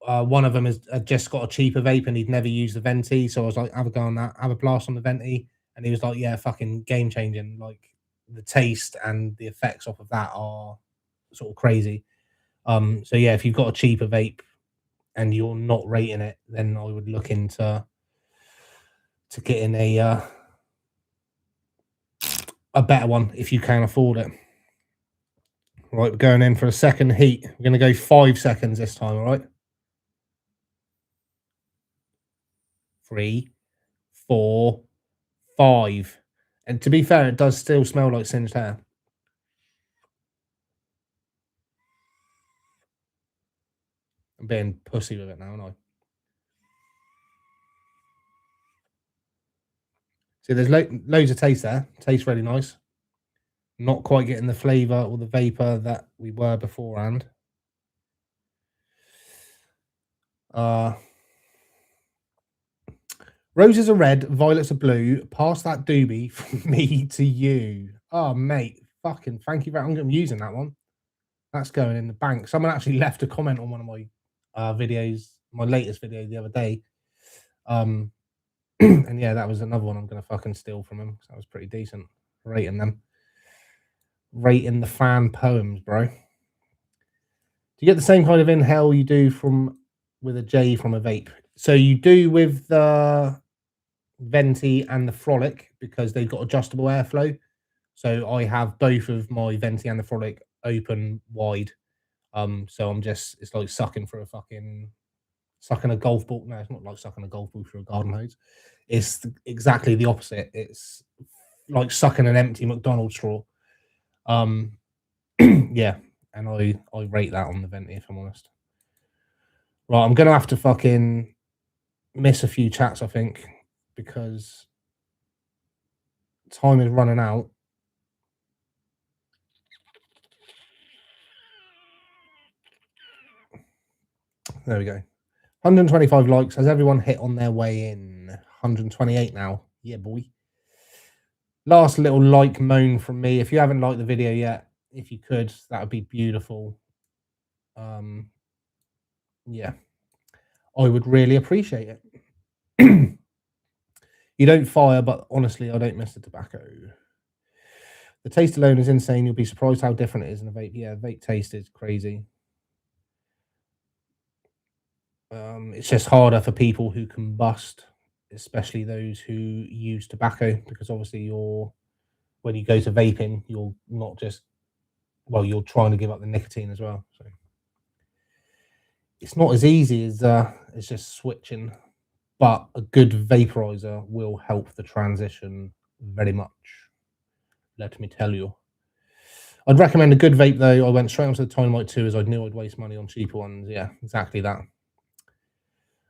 one of them had just got a cheaper vape and he'd never used the venti. So I was like, have a go on that, have a blast on the venti, and he was like, yeah, fucking game changing. Like the taste and the effects off of that are sort of crazy. So yeah, if you've got a cheaper vape and you're not rating it, then I would look into getting a better one if you can afford it. Right, we're going in for a second heat. We're going to go 5 seconds this time, all right? 3, 4, 5. And to be fair, it does still smell like singed hair. I'm being pussy with it now, aren't I? See, there's loads of taste there. Tastes really nice. Not quite getting the flavour or the vapour that we were beforehand. Roses are red, violets are blue. Pass that doobie from me to you. Oh, mate. Fucking thank you very much. I'm using that one. That's going in the bank. Someone actually left a comment on one of my videos, my latest video the other day. And yeah, that was another one I'm going to fucking steal from him. That was pretty decent. Rating them. Rating the fan poems, bro. Do you get the same kind of inhale you do with a J from a vape? So you do with the Venti and the Frolic because they've got adjustable airflow. So I have both of my Venti and the Frolic open wide. So it's like sucking a golf ball. No, it's not like sucking a golf ball through a garden hose. It's exactly the opposite. It's like sucking an empty McDonald's straw. Yeah, and I rate that on the venti, if I'm honest. Right, I'm gonna have to fucking miss a few chats, I think, because time is running out. There we go. 125 likes. Has everyone hit on their way in? 128 now. Yeah, boy. Last little like moan from me. If you haven't liked the video yet, if you could, that would be beautiful. Yeah, I would really appreciate it. You don't fire, but honestly, I don't miss the tobacco. The taste alone is insane. You'll be surprised how different it is in a vape. Yeah, vape taste is crazy. It's just harder for people who combust, especially those who use tobacco, because obviously when you go to vaping, you're not just you're trying to give up the nicotine as well. So it's not as easy as just switching, but a good vaporizer will help the transition very much. Let me tell you. I'd recommend a good vape though. I went straight onto the Dynamite 2 as I knew I'd waste money on cheaper ones. Yeah, exactly that.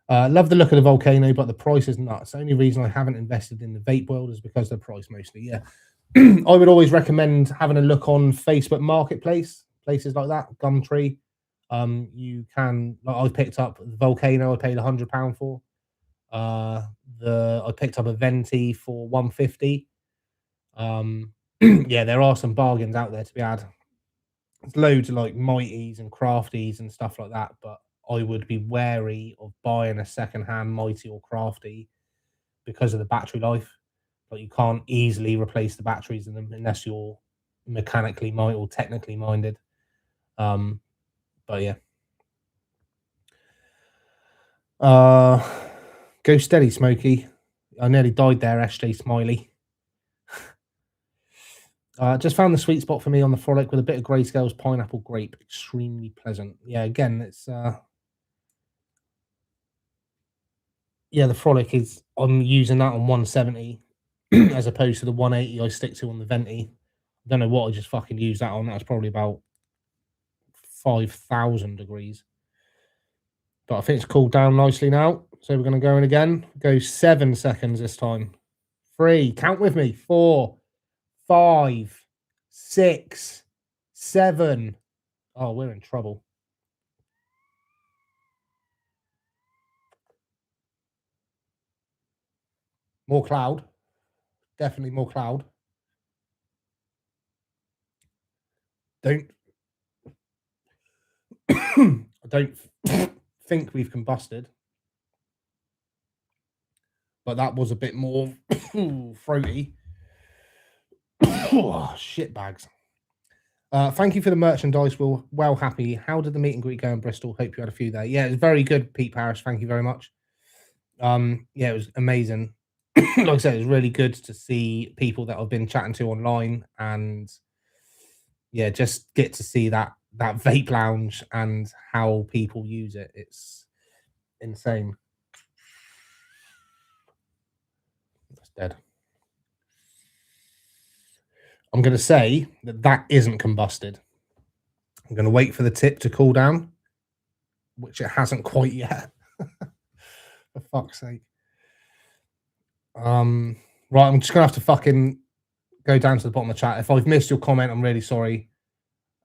Love the look of the Volcano, but the price is nuts. The only reason I haven't invested in the vape world is because of the price mostly. Yeah. I would always recommend having a look on Facebook Marketplace, places like that, Gumtree. You can, like, I picked up the Volcano, I paid £100 for. I picked up a Venti for 150. Yeah, there are some bargains out there to be had. There's loads of like Mighties and Crafties and stuff like that, but I would be wary of buying a second-hand Mighty or Crafty because of the battery life. Like, you can't easily replace the batteries in them unless you're mechanically minded or technically minded. But yeah. Go steady, Smokie. I nearly died there, SJ Smiley. Just found the sweet spot for me on the Frolic with a bit of Grayscale's pineapple grape. Extremely pleasant. Yeah, again, it's yeah, the Frolic is, I'm using that on 170 as opposed to the 180 I stick to on the Venti. I don't know what I just fucking used that on. That was probably about 5,000 degrees. But I think it's cooled down nicely now. So we're going to go in again. Go 7 seconds this time. 3. Count with me. 4, 5, 6, 7. Oh, we're in trouble. More cloud. Definitely more cloud. I don't think we've combusted. But that was a bit more throaty. Oh, shit bags. Thank you for the merchandise. We're well happy. How did the meet and greet go in Bristol? Hope you had a few there. Yeah, it was very good, Pete Parrish. Thank you very much. Yeah, it was amazing. Like I said, it was really good to see people that I've been chatting to online, and yeah, just get to see that vape lounge and how people use it. It's insane. That's dead. I'm going to say that isn't combusted. I'm going to wait for the tip to cool down, which it hasn't quite yet. For fuck's sake. Right, I'm just going to have to fucking go down to the bottom of the chat. If I've missed your comment, I'm really sorry.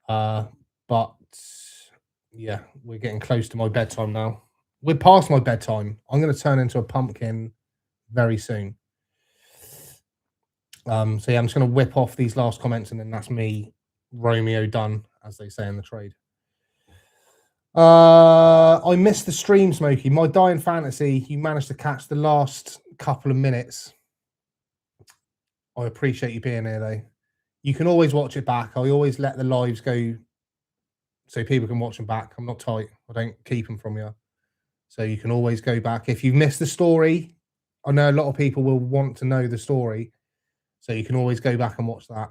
But yeah, we're getting close to my bedtime now. We're past my bedtime. I'm going to turn into a pumpkin very soon. So yeah, I'm just going to whip off these last comments, and then that's me, Romeo done, as they say in the trade. I missed the stream, Smokie. My dying fantasy, you managed to catch the last couple of minutes. I appreciate you being here, though. You can always watch it back. I always let the lives go so people can watch them back. I'm not tight. I don't keep them from you. So you can always go back. If you've missed the story, I know a lot of people will want to know the story. So you can always go back and watch that.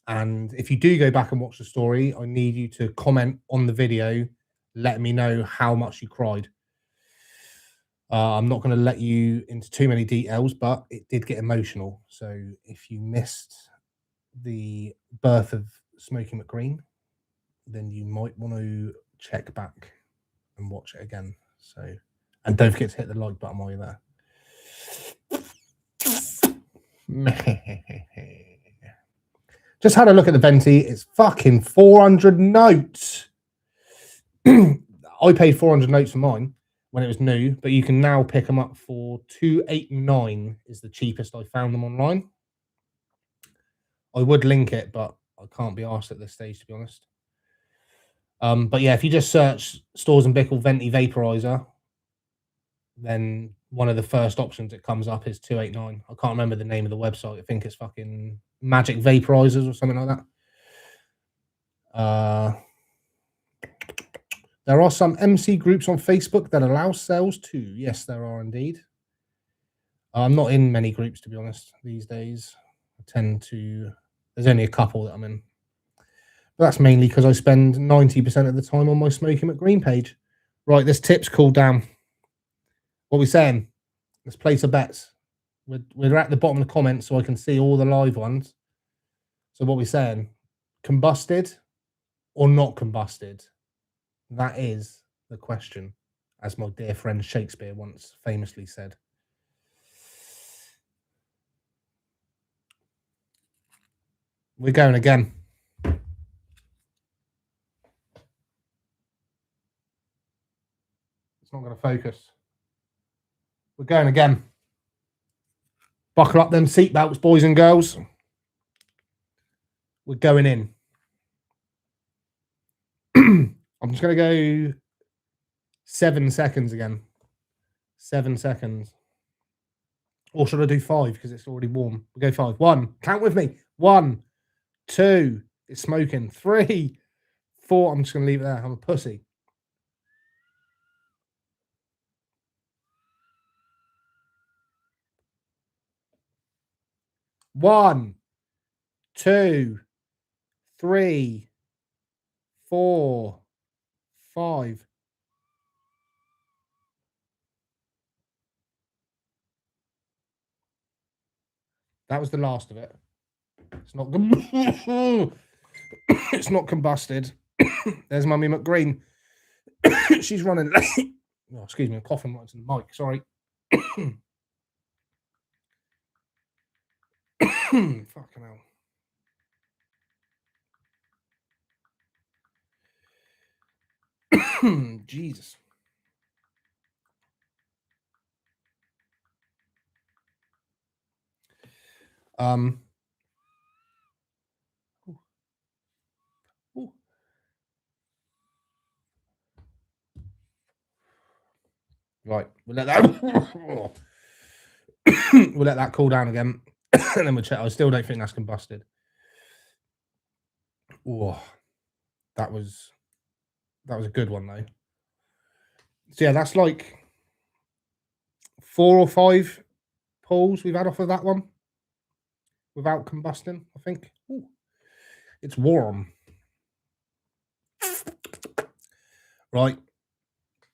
And if you do go back and watch the story, I need you to comment on the video, let me know how much you cried. I'm not going to let you into too many details, but it did get emotional. So if you missed the birth of Smokie McGreen, then you might want to check back and watch it again. So, and don't forget to hit the like button while you're there. Just had a look at the venti. It's fucking 400 notes. I paid 400 notes for mine when it was new, but you can now pick them up for 289 is the cheapest I found them online. I would link it, but I can't be asked at this stage, to be honest. But yeah, if you just search Stores and Bickle Venti Vaporizer, then one of the first options that comes up is 289. I can't remember the name of the website. I think it's fucking Magic Vaporizers or something like that. There are some MC groups on Facebook that allow sales too. Yes, there are indeed. I'm not in many groups, to be honest, these days. I tend to... There's only a couple that I'm in. But that's mainly because I spend 90% of the time on my Smokie McGreen page. Right, this tip's cooled down. What are we saying? Let's place a bets. We're at the bottom of the comments so I can see all the live ones. So what are we saying? Combusted or not combusted? That is the question, as my dear friend Shakespeare once famously said. We're going again. It's not going to focus. We're going again. Buckle up them seatbelts, boys and girls. We're going in. I'm just going to go 7 seconds again. 7 seconds. Or should I do 5 because it's already warm? We'll go 5. 1. Count with me. 1, 2. It's smoking. 3, 4. I'm just going to leave it there. I'm a pussy. 1, 2, 3, 4, 5. That was the last of it. It's not it's not combusted. There's Mummy McGreen. She's running late. Oh, excuse me, I'm coughing right to the mic. Sorry. Fucking hell. Jesus. Right, we'll let that we'll let that cool down again, and then we'll check. I still don't think that's combusted. Oh, that was a good one though. So yeah, that's like 4 or 5 pulls we've had off of that one without combusting, I think. Ooh, it's warm. Right.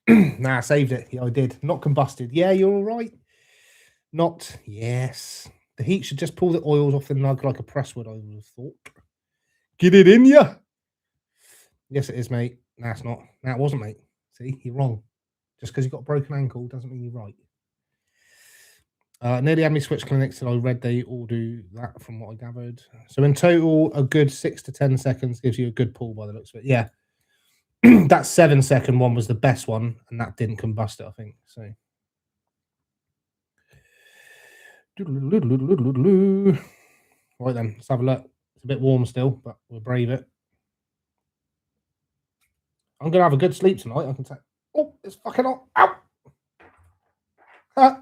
Nah, I saved it. Yeah, I did. Not combusted. Yeah, you're all right. Not. Yes. The heat should just pull the oils off the nug like a press would, I would have thought. Get it in ya. Yes, it is, mate. Nah, it's not. Nah, it wasn't, mate. See, you're wrong. Just because you've got a broken ankle doesn't mean you're right. Nearly had me switch clinics till I read they all do that from what I gathered. So in total, a good 6 to 10 seconds gives you a good pull by the looks of it. Yeah. That 7-second one was the best one, and that didn't combust it, I think. So right then, let's have a look. It's a bit warm still, but we'll brave it. I'm gonna have a good sleep tonight, I can tell. Oh, it's fucking hot. Ow!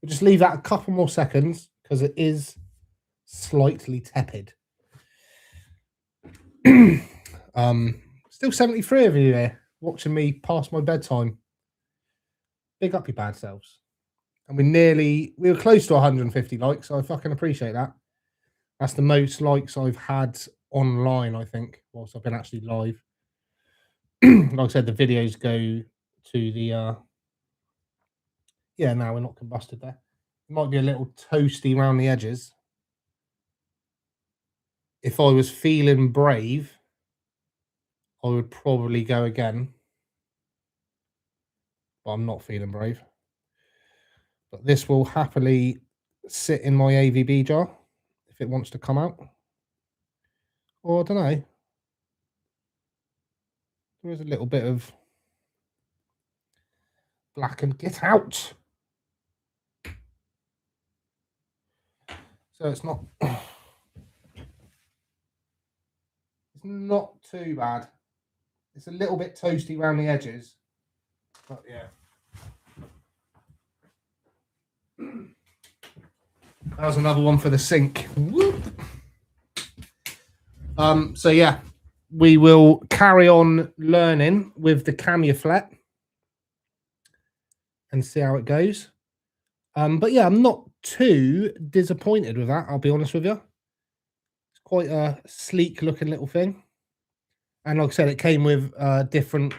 We'll just leave that a couple more seconds because it is slightly tepid. Still 73 of you there watching me past my bedtime. Big up your bad selves. And we were close to 150 likes, so I fucking appreciate that. That's the most likes I've had online, I think, whilst I've been actually live. Like I said, the videos go to the yeah, no, we're not combusted there. It might be a little toasty around the edges. if I was feeling brave, I would probably go again. But I'm not feeling brave. But this will happily sit in my AVB jar if it wants to come out. Or I don't know. There is a little bit of black and get out. So it's not it's not too bad. It's a little bit toasty around the edges. But yeah. That was another one for the sink. Whoop. So yeah, we will carry on learning with the camouflet and see how it goes. But yeah, I'm not too disappointed with that, I'll be honest with you. It's quite a sleek looking little thing. And like I said, it came with different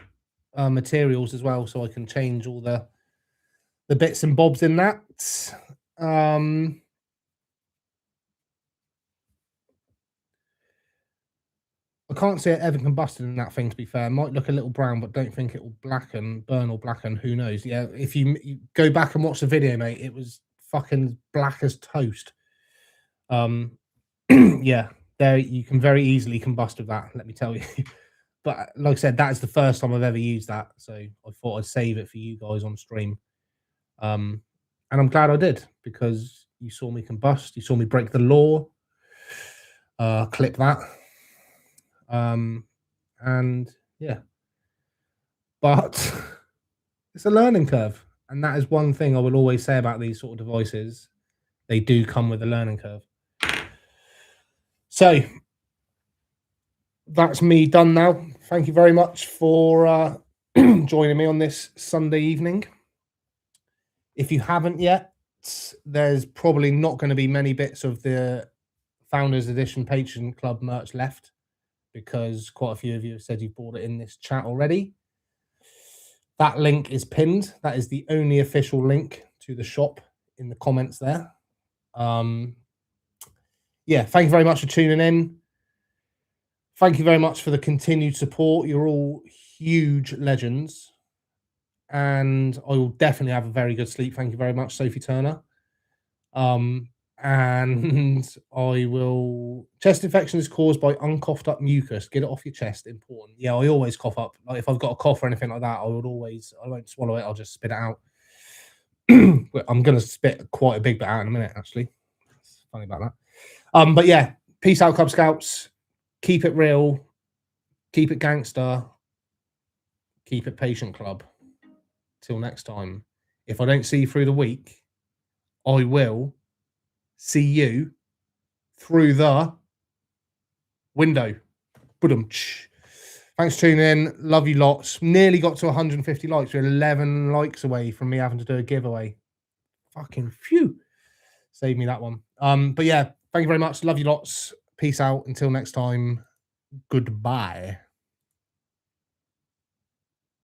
materials as well, so I can change all the bits and bobs in that. I can't see it ever combusting in that thing, to be fair. It might look a little brown, but don't think it will burn or blacken. Who knows? Yeah, if you go back and watch the video, mate, it was fucking black as toast. Yeah, there you can very easily combust with that, let me tell you. But like I said, that is the first time I've ever used that, so I thought I'd save it for you guys on stream. And I'm glad I did, because you saw me combust, you saw me break the law. Clip that. And yeah, but it's a learning curve, and that is one thing I will always say about these sort of devices. They do come with a learning curve. So that's me done now. Thank you very much for joining me on this Sunday evening. If you haven't yet, there's probably not going to be many bits of the Founders Edition Patreon Club merch left, because quite a few of you have said you've bought it in this chat already. That link is pinned. That is the only official link to the shop in the comments there. Yeah, thank you very much for tuning in. Thank you very much for the continued support. You're all huge legends. And I will definitely have a very good sleep. Thank you very much, Sophie Turner. And I will. Chest infection is caused by uncoughed up mucus. Get it off your chest. Important. Yeah, I always cough up. Like if I've got a cough or anything like that, I won't swallow it. I'll just spit it out. I'm gonna spit quite a big bit out in a minute, actually. It's funny about that. But yeah, peace out, Cub Scouts. Keep it real. Keep it gangster. Keep it patient, club. Till next time. If I don't see you through the week, I will see you through the window. Thanks for tuning in. Love you lots. Nearly got to 150 likes. We're 11 likes away from me having to do a giveaway. Fucking phew. Save me that one. But yeah, thank you very much. Love you lots. Peace out. Until next time. Goodbye.